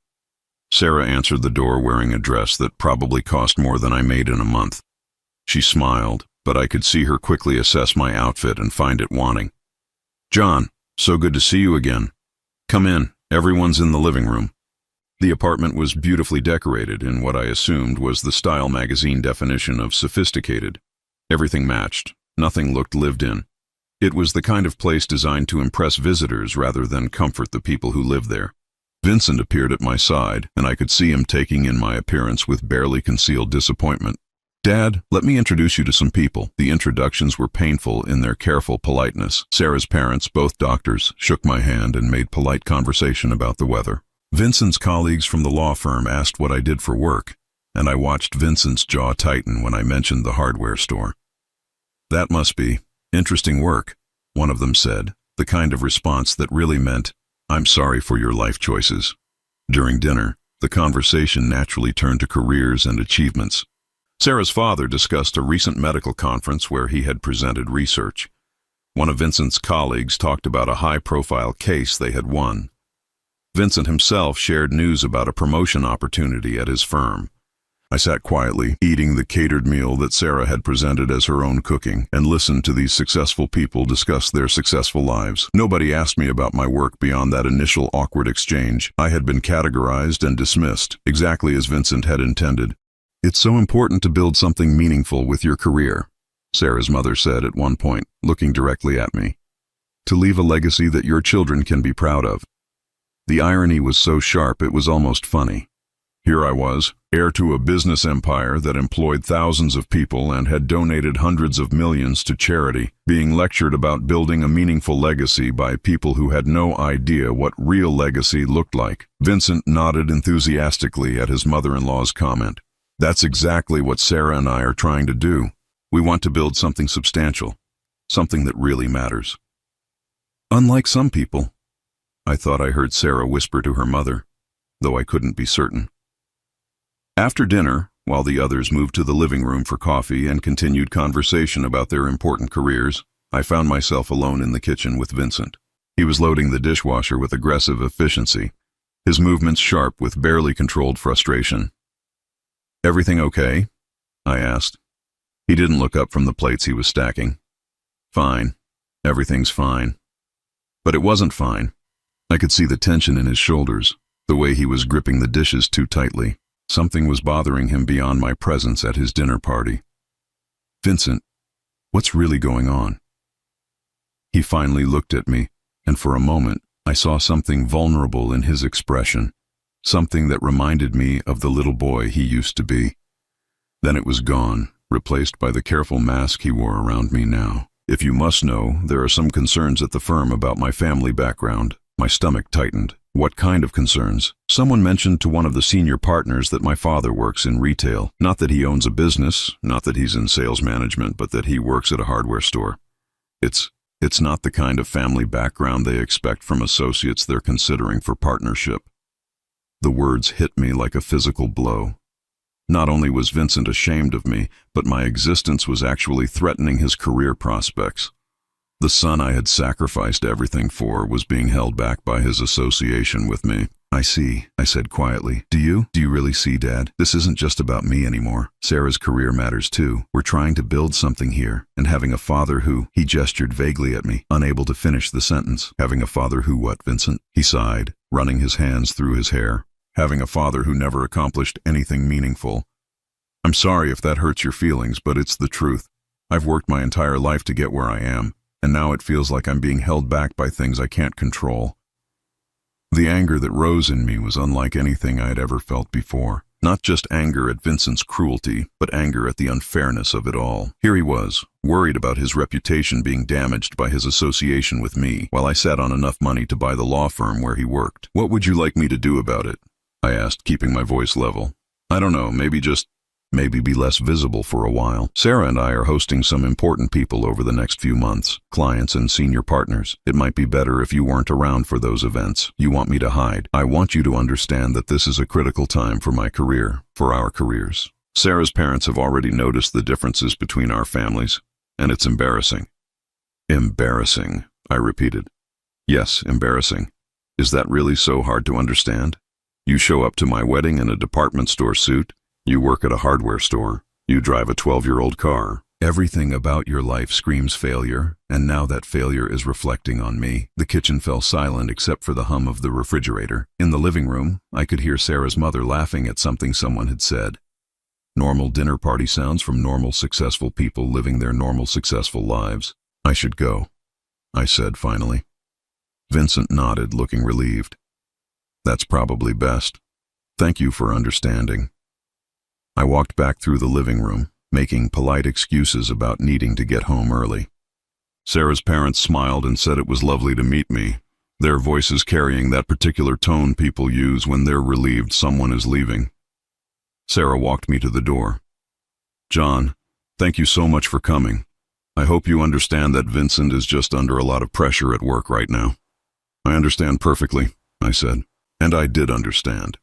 Sarah answered the door wearing a dress that probably cost more than I made in a month. She smiled, but I could see her quickly assess my outfit and find it wanting. "John, so good to see you again. Come in, everyone's in the living room." The apartment was beautifully decorated in what I assumed was the Style magazine definition of sophisticated. Everything matched, nothing looked lived in. It was the kind of place designed to impress visitors rather than comfort the people who lived there. Vincent appeared at my side, and I could see him taking in my appearance with barely concealed disappointment. "Dad, let me introduce you to some people." The introductions were painful in their careful politeness. Sarah's parents, both doctors, shook my hand and made polite conversation about the weather. Vincent's colleagues from the law firm asked what I did for work, and I watched Vincent's jaw tighten when I mentioned the hardware store. "That must be interesting work," one of them said, the kind of response that really meant, "I'm sorry for your life choices." During dinner, the conversation naturally turned to careers and achievements. Sarah's father discussed a recent medical conference where he had presented research. One of Vincent's colleagues talked about a high-profile case they had won. Vincent himself shared news about a promotion opportunity at his firm. I sat quietly, eating the catered meal that Sarah had presented as her own cooking, and listened to these successful people discuss their successful lives. Nobody asked me about my work beyond that initial awkward exchange. I had been categorized and dismissed, exactly as Vincent had intended. "It's so important to build something meaningful with your career," Sarah's mother said at one point, looking directly at me. "To leave a legacy that your children can be proud of." The irony was so sharp it was almost funny. Here I was, heir to a business empire that employed thousands of people and had donated hundreds of millions to charity, being lectured about building a meaningful legacy by people who had no idea what real legacy looked like. Vincent nodded enthusiastically at his mother-in-law's comment. "That's exactly what Sarah and I are trying to do. We want to build something substantial, something that really matters." "Unlike some people," I thought I heard Sarah whisper to her mother, though I couldn't be certain. After dinner, while the others moved to the living room for coffee and continued conversation about their important careers, I found myself alone in the kitchen with Vincent. He was loading the dishwasher with aggressive efficiency, his movements sharp with barely controlled frustration. "Everything okay?" I asked. He didn't look up from the plates he was stacking. "Fine. Everything's fine." But it wasn't fine. I could see the tension in his shoulders, the way he was gripping the dishes too tightly. Something was bothering him beyond my presence at his dinner party. "Vincent, what's really going on?" He finally looked at me, and for a moment I saw something vulnerable in his expression, something that reminded me of the little boy he used to be. Then it was gone, replaced by the careful mask he wore around me now. If you must know, there are some concerns at the firm about my family background. My stomach tightened. What kind of concerns? Someone mentioned to one of the senior partners that my father works in retail. Not that he owns a business, not that he's in sales management, but that he works at a hardware store. It's not the kind of family background they expect from associates they're considering for partnership. The words hit me like a physical blow. Not only was Vincent ashamed of me, but my existence was actually threatening his career prospects. The son I had sacrificed everything for was being held back by his association with me. I see, I said quietly. Do you really see, Dad? This isn't just about me anymore. Sarah's career matters too. We're trying to build something here, and having a father who, he gestured vaguely at me, unable to finish the sentence. Having a father who what, Vincent? He sighed, running his hands through his hair. Having a father who never accomplished anything meaningful. I'm sorry if that hurts your feelings, but it's the truth. I've worked my entire life to get where I am, and now it feels like I'm being held back by things I can't control. The anger that rose in me was unlike anything I had ever felt before. Not just anger at Vincent's cruelty, but anger at the unfairness of it all. Here he was, worried about his reputation being damaged by his association with me, while I sat on enough money to buy the law firm where he worked. What would you like me to do about it? I asked, keeping my voice level. I don't know, maybe be less visible for a while. Sarah and I are hosting some important people over the next few months, clients and senior partners. It might be better if you weren't around for those events. You want me to hide. I want you to understand that this is a critical time for my career, for our careers. Sarah's parents have already noticed the differences between our families, and it's embarrassing. Embarrassing, I repeated. Yes, embarrassing. Is that really so hard to understand? You show up to my wedding in a department store suit. You work at a hardware store. You drive a 12-year-old car. Everything about your life screams failure, and now that failure is reflecting on me. The kitchen fell silent except for the hum of the refrigerator. In the living room, I could hear Sarah's mother laughing at something someone had said. Normal dinner party sounds from normal successful people living their normal successful lives. I should go, I said finally. Vincent nodded, looking relieved. That's probably best. Thank you for understanding. I walked back through the living room, making polite excuses about needing to get home early. Sarah's parents smiled and said it was lovely to meet me, their voices carrying that particular tone people use when they're relieved someone is leaving. Sarah walked me to the door. John, thank you so much for coming. I hope you understand that Vincent is just under a lot of pressure at work right now. I understand perfectly, I said. And I did understand.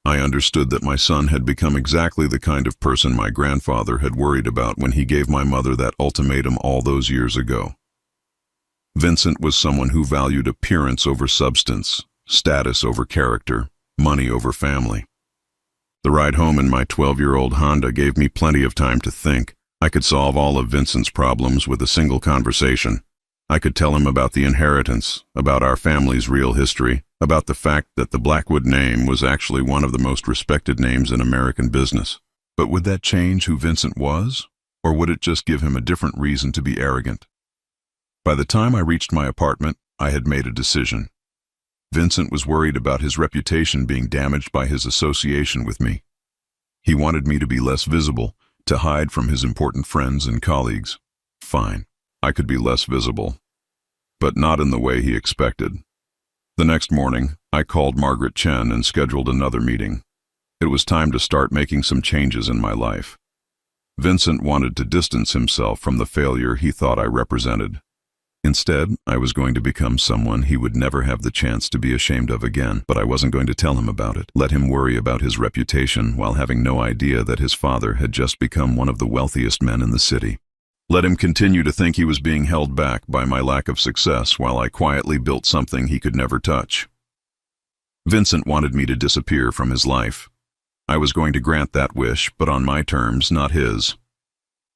I understood that my son had become exactly the kind of person my grandfather had worried about when he gave my mother that ultimatum all those years ago. Vincent was someone who valued appearance over substance, status over character, money over family. The ride home in my 12-year-old Honda gave me plenty of time to think. I could solve all of Vincent's problems with a single conversation. I could tell him about the inheritance, about our family's real history, about the fact that the Blackwood name was actually one of the most respected names in American business. But would that change who Vincent was? Or would it just give him a different reason to be arrogant? By the time I reached my apartment, I had made a decision. Vincent was worried about his reputation being damaged by his association with me. He wanted me to be less visible, to hide from his important friends and colleagues. Fine, I could be less visible, but not in the way he expected. The next morning, I called Margaret Chen and scheduled another meeting. It was time to start making some changes in my life. Vincent wanted to distance himself from the failure he thought I represented. Instead, I was going to become someone he would never have the chance to be ashamed of again, but I wasn't going to tell him about it, let him worry about his reputation while having no idea that his father had just become one of the wealthiest men in the city. Let him continue to think he was being held back by my lack of success while I quietly built something he could never touch. Vincent wanted me to disappear from his life. I was going to grant that wish, but on my terms, not his.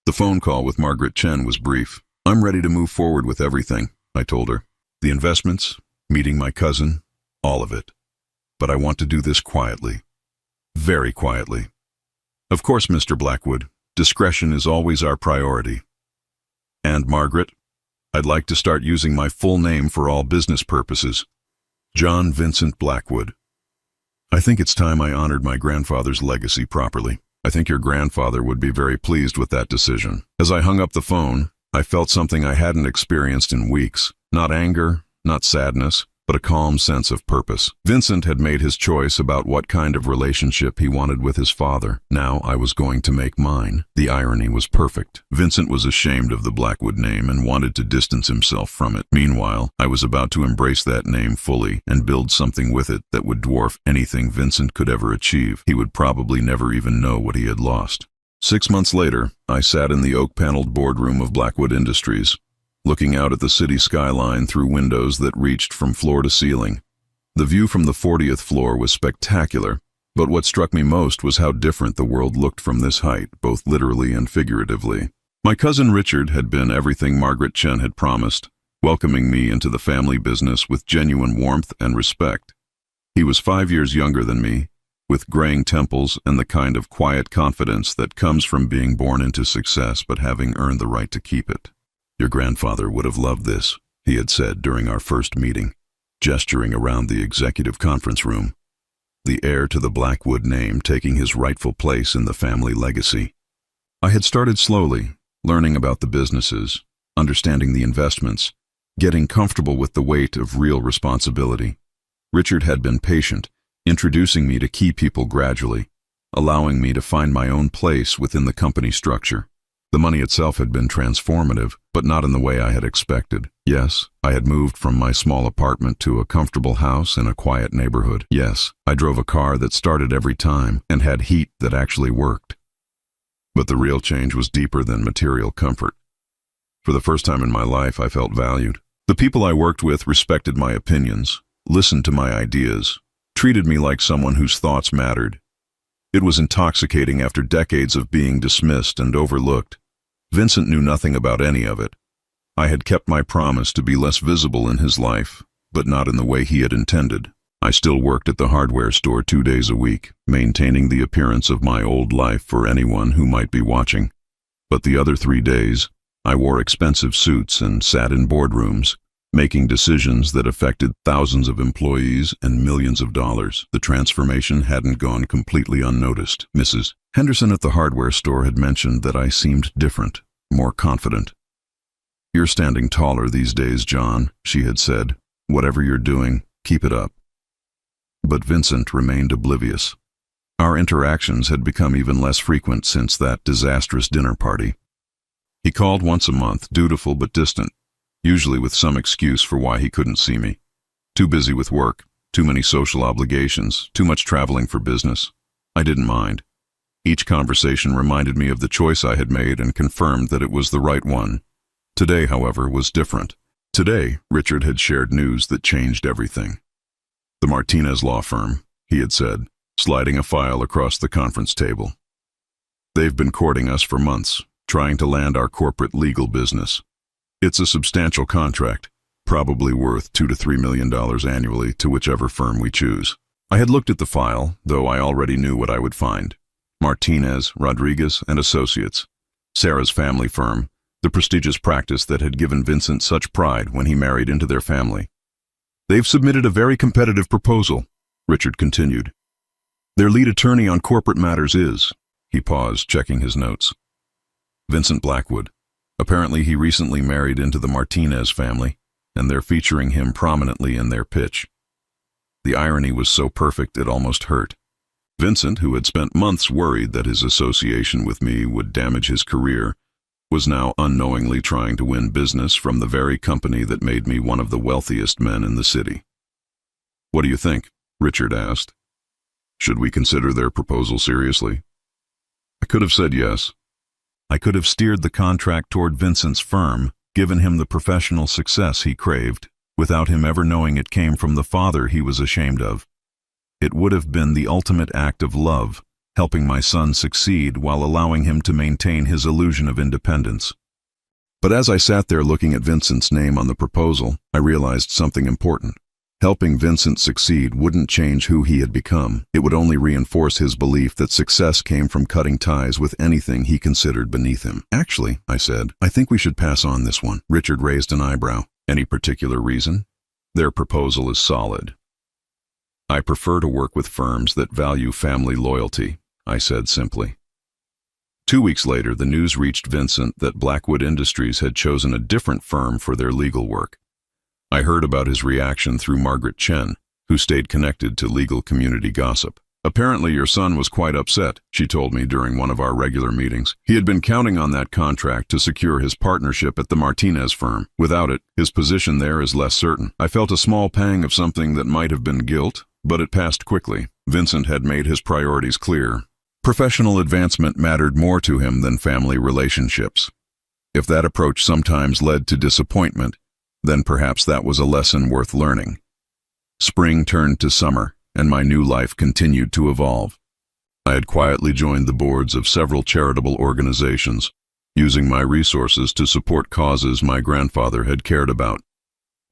The phone call with Margaret Chen was brief. I'm ready to move forward with everything, I told her. The investments, meeting my cousin, all of it. But I want to do this quietly. Very quietly. Of course, Mr. Blackwood, discretion is always our priority. And Margaret, I'd like to start using my full name for all business purposes. John Vincent Blackwood. I think it's time I honored my grandfather's legacy properly. I think your grandfather would be very pleased with that decision. As I hung up the phone, I felt something I hadn't experienced in weeks. Not anger, not sadness, but a calm sense of purpose. Vincent had made his choice about what kind of relationship he wanted with his father. Now I was going to make mine. The irony was perfect. Vincent was ashamed of the Blackwood name and wanted to distance himself from it. Meanwhile, I was about to embrace that name fully and build something with it that would dwarf anything Vincent could ever achieve. He would probably never even know what he had lost. 6 months later, I sat in the oak-paneled boardroom of Blackwood Industries, looking out at the city skyline through windows that reached from floor to ceiling. The view from the 40th floor was spectacular, but what struck me most was how different the world looked from this height, both literally and figuratively. My cousin Richard had been everything Margaret Chen had promised, welcoming me into the family business with genuine warmth and respect. He was 5 years younger than me, with graying temples and the kind of quiet confidence that comes from being born into success but having earned the right to keep it. "Your grandfather would have loved this," he had said during our first meeting, gesturing around the executive conference room, the heir to the Blackwood name taking his rightful place in the family legacy. I had started slowly, learning about the businesses, understanding the investments, getting comfortable with the weight of real responsibility. Richard had been patient, introducing me to key people gradually, allowing me to find my own place within the company structure. The money itself had been transformative, but not in the way I had expected. Yes, I had moved from my small apartment to a comfortable house in a quiet neighborhood. Yes, I drove a car that started every time and had heat that actually worked. But the real change was deeper than material comfort. For the first time in my life, I felt valued. The people I worked with respected my opinions, listened to my ideas, treated me like someone whose thoughts mattered. It was intoxicating after decades of being dismissed and overlooked. Vincent knew nothing about any of it. I had kept my promise to be less visible in his life, but not in the way he had intended. I still worked at the hardware store 2 days a week, maintaining the appearance of my old life for anyone who might be watching. But the other 3 days, I wore expensive suits and sat in boardrooms, making decisions that affected thousands of employees and millions of dollars. The transformation hadn't gone completely unnoticed. Mrs. Henderson at the hardware store had mentioned that I seemed different, more confident. "You're standing taller these days, John," she had said. "Whatever you're doing, keep it up." But Vincent remained oblivious. Our interactions had become even less frequent since that disastrous dinner party. He called once a month, dutiful but distant, usually with some excuse for why he couldn't see me. Too busy with work, too many social obligations, too much traveling for business. I didn't mind. Each conversation reminded me of the choice I had made and confirmed that it was the right one. Today, however, was different. Today, Richard had shared news that changed everything. "The Martinez law firm," he had said, sliding a file across the conference table. "They've been courting us for months, trying to land our corporate legal business. It's a substantial contract, probably worth $2 to $3 million annually to whichever firm we choose." I had looked at the file, though I already knew what I would find. Martinez, Rodriguez, and Associates, Sarah's family firm, the prestigious practice that had given Vincent such pride when he married into their family. "They've submitted a very competitive proposal," Richard continued. "Their lead attorney on corporate matters is—" He paused, checking his notes. "Vincent Blackwood. Apparently he recently married into the Martinez family, and they're featuring him prominently in their pitch." The irony was so perfect it almost hurt. Vincent, who had spent months worried that his association with me would damage his career, was now unknowingly trying to win business from the very company that made me one of the wealthiest men in the city. "What do you think?" Richard asked. "Should we consider their proposal seriously?" I could have said yes. I could have steered the contract toward Vincent's firm, given him the professional success he craved, without him ever knowing it came from the father he was ashamed of. It would have been the ultimate act of love, helping my son succeed while allowing him to maintain his illusion of independence. But as I sat there looking at Vincent's name on the proposal, I realized something important. Helping Vincent succeed wouldn't change who he had become. It would only reinforce his belief that success came from cutting ties with anything he considered beneath him. "Actually," I said, "I think we should pass on this one." Richard raised an eyebrow. "Any particular reason?" "Their proposal is solid." "I prefer to work with firms that value family loyalty," I said simply. 2 weeks later, the news reached Vincent that Blackwood Industries had chosen a different firm for their legal work. I heard about his reaction through Margaret Chen, who stayed connected to legal community gossip. "Apparently your son was quite upset," she told me during one of our regular meetings. "He had been counting on that contract to secure his partnership at the Martinez firm. Without it, his position there is less certain." I felt a small pang of something that might have been guilt, but it passed quickly. Vincent had made his priorities clear. Professional advancement mattered more to him than family relationships. If that approach sometimes led to disappointment, then perhaps that was a lesson worth learning. Spring turned to summer, and my new life continued to evolve. I had quietly joined the boards of several charitable organizations, using my resources to support causes my grandfather had cared about: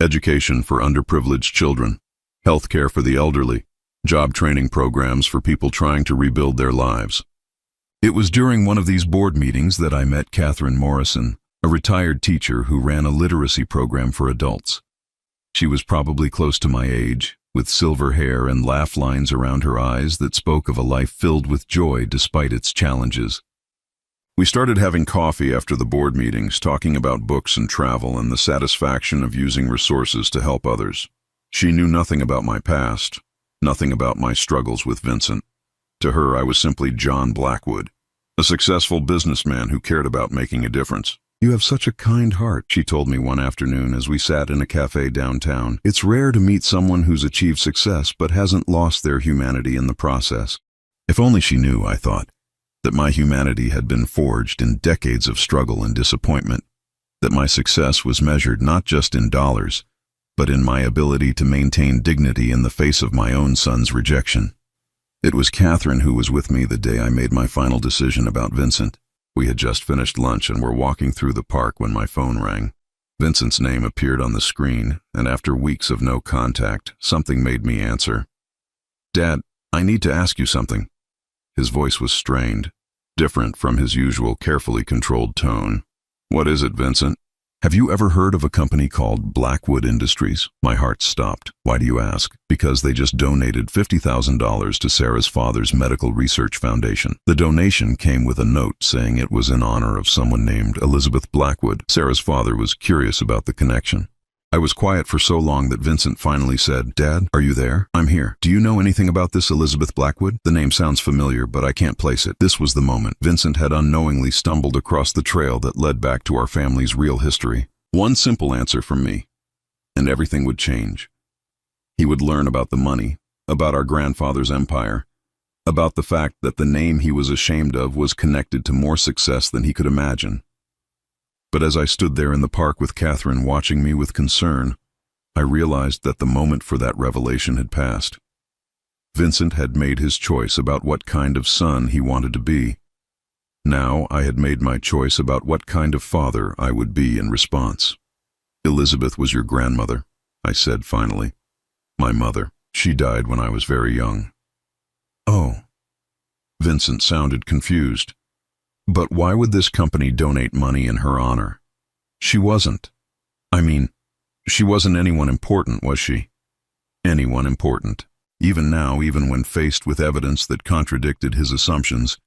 education for underprivileged children, health care for the elderly, job training programs for people trying to rebuild their lives. It was during one of these board meetings that I met Catherine Morrison, a retired teacher who ran a literacy program for adults. She was probably close to my age, with silver hair and laugh lines around her eyes that spoke of a life filled with joy despite its challenges. We started having coffee after the board meetings, talking about books and travel and the satisfaction of using resources to help others. She knew nothing about my past, nothing about my struggles with Vincent. To her, I was simply John Blackwood, a successful businessman who cared about making a difference. "You have such a kind heart," she told me one afternoon as we sat in a cafe downtown. "It's rare to meet someone who's achieved success but hasn't lost their humanity in the process." If only she knew, I thought, that my humanity had been forged in decades of struggle and disappointment, that my success was measured not just in dollars, but in my ability to maintain dignity in the face of my own son's rejection. It was Catherine who was with me the day I made my final decision about Vincent. We had just finished lunch and were walking through the park when my phone rang. Vincent's name appeared on the screen, and after weeks of no contact, something made me answer. "Dad, I need to ask you something." His voice was strained, different from his usual carefully controlled tone. "What is it, Vincent?" "Have you ever heard of a company called Blackwood Industries?" My heart stopped. "Why do you ask?" "Because they just donated $50,000 to Sarah's father's medical research foundation. The donation came with a note saying it was in honor of someone named Elizabeth Blackwood. Sarah's father was curious about the connection." I was quiet for so long that Vincent finally said, "Dad, are you there?" "I'm here. Do you know anything about this Elizabeth Blackwood?" "The name sounds familiar, but I can't place it." This was the moment. Vincent had unknowingly stumbled across the trail that led back to our family's real history. One simple answer from me, and everything would change. He would learn about the money, about our grandfather's empire, about the fact that the name he was ashamed of was connected to more success than he could imagine. But as I stood there in the park with Catherine watching me with concern, I realized that the moment for that revelation had passed. Vincent had made his choice about what kind of son he wanted to be. Now I had made my choice about what kind of father I would be in response. "Elizabeth was your grandmother," I said finally. "My mother. She died when I was very young." "Oh." Vincent sounded confused. "But why would this company donate money in her honor? She wasn't. She wasn't anyone important, was she?" "Anyone important." Even now, even when faced with evidence that contradicted his assumptions,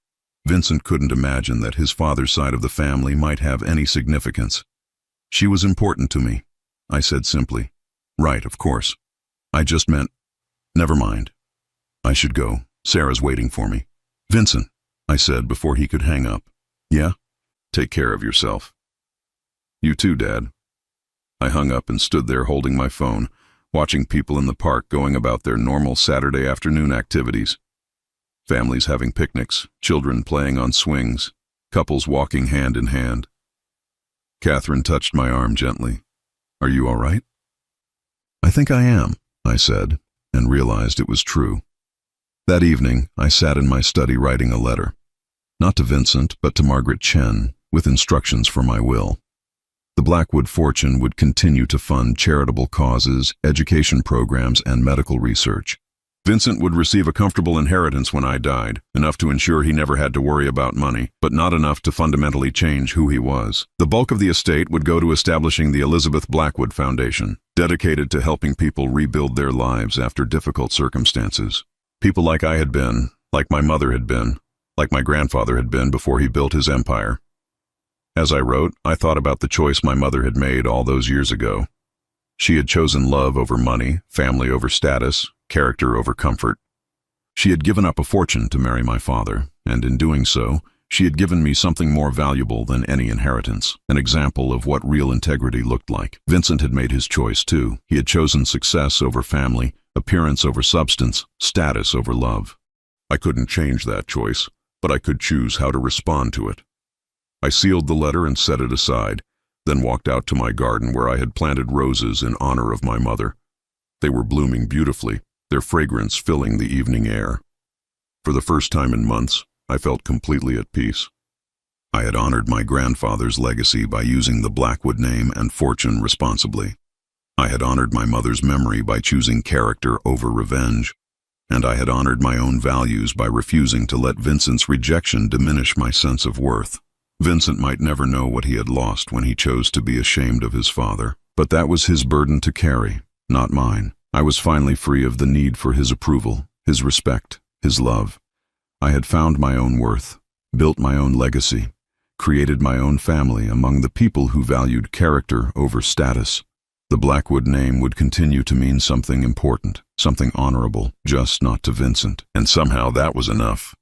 Vincent couldn't imagine that his father's side of the family might have any significance. "She was important to me," I said simply. "Right, of course. I just meant, never mind. I should go. Sarah's waiting for me." "Vincent," I said before he could hang up. "Yeah? Take care of yourself." "You too, Dad." I hung up and stood there holding my phone, watching people in the park going about their normal Saturday afternoon activities. Families having picnics, children playing on swings, couples walking hand in hand. Catherine touched my arm gently. "Are you all right?" "I think I am," I said, and realized it was true. That evening, I sat in my study writing a letter. Not to Vincent, but to Margaret Chen, with instructions for my will. The Blackwood fortune would continue to fund charitable causes, education programs, and medical research. Vincent would receive a comfortable inheritance when I died, enough to ensure he never had to worry about money, but not enough to fundamentally change who he was. The bulk of the estate would go to establishing the Elizabeth Blackwood Foundation, dedicated to helping people rebuild their lives after difficult circumstances. People like I had been, like my mother had been, like my grandfather had been before he built his empire. As I wrote, I thought about the choice my mother had made all those years ago. She had chosen love over money, family over status, character over comfort. She had given up a fortune to marry my father, and in doing so, she had given me something more valuable than any inheritance, an example of what real integrity looked like. Vincent had made his choice too. He had chosen success over family, appearance over substance, status over love. I couldn't change that choice, but I could choose how to respond to it. I sealed the letter and set it aside, then walked out to my garden where I had planted roses in honor of my mother. They were blooming beautifully, their fragrance filling the evening air. For the first time in months, I felt completely at peace. I had honored my grandfather's legacy by using the Blackwood name and fortune responsibly. I had honored my mother's memory by choosing character over revenge. And I had honored my own values by refusing to let Vincent's rejection diminish my sense of worth. Vincent might never know what he had lost when he chose to be ashamed of his father, but that was his burden to carry, not mine. I was finally free of the need for his approval, his respect, his love. I had found my own worth, built my own legacy, created my own family among the people who valued character over status. The Blackwood name would continue to mean something important, something honorable, just not to Vincent. And somehow that was enough.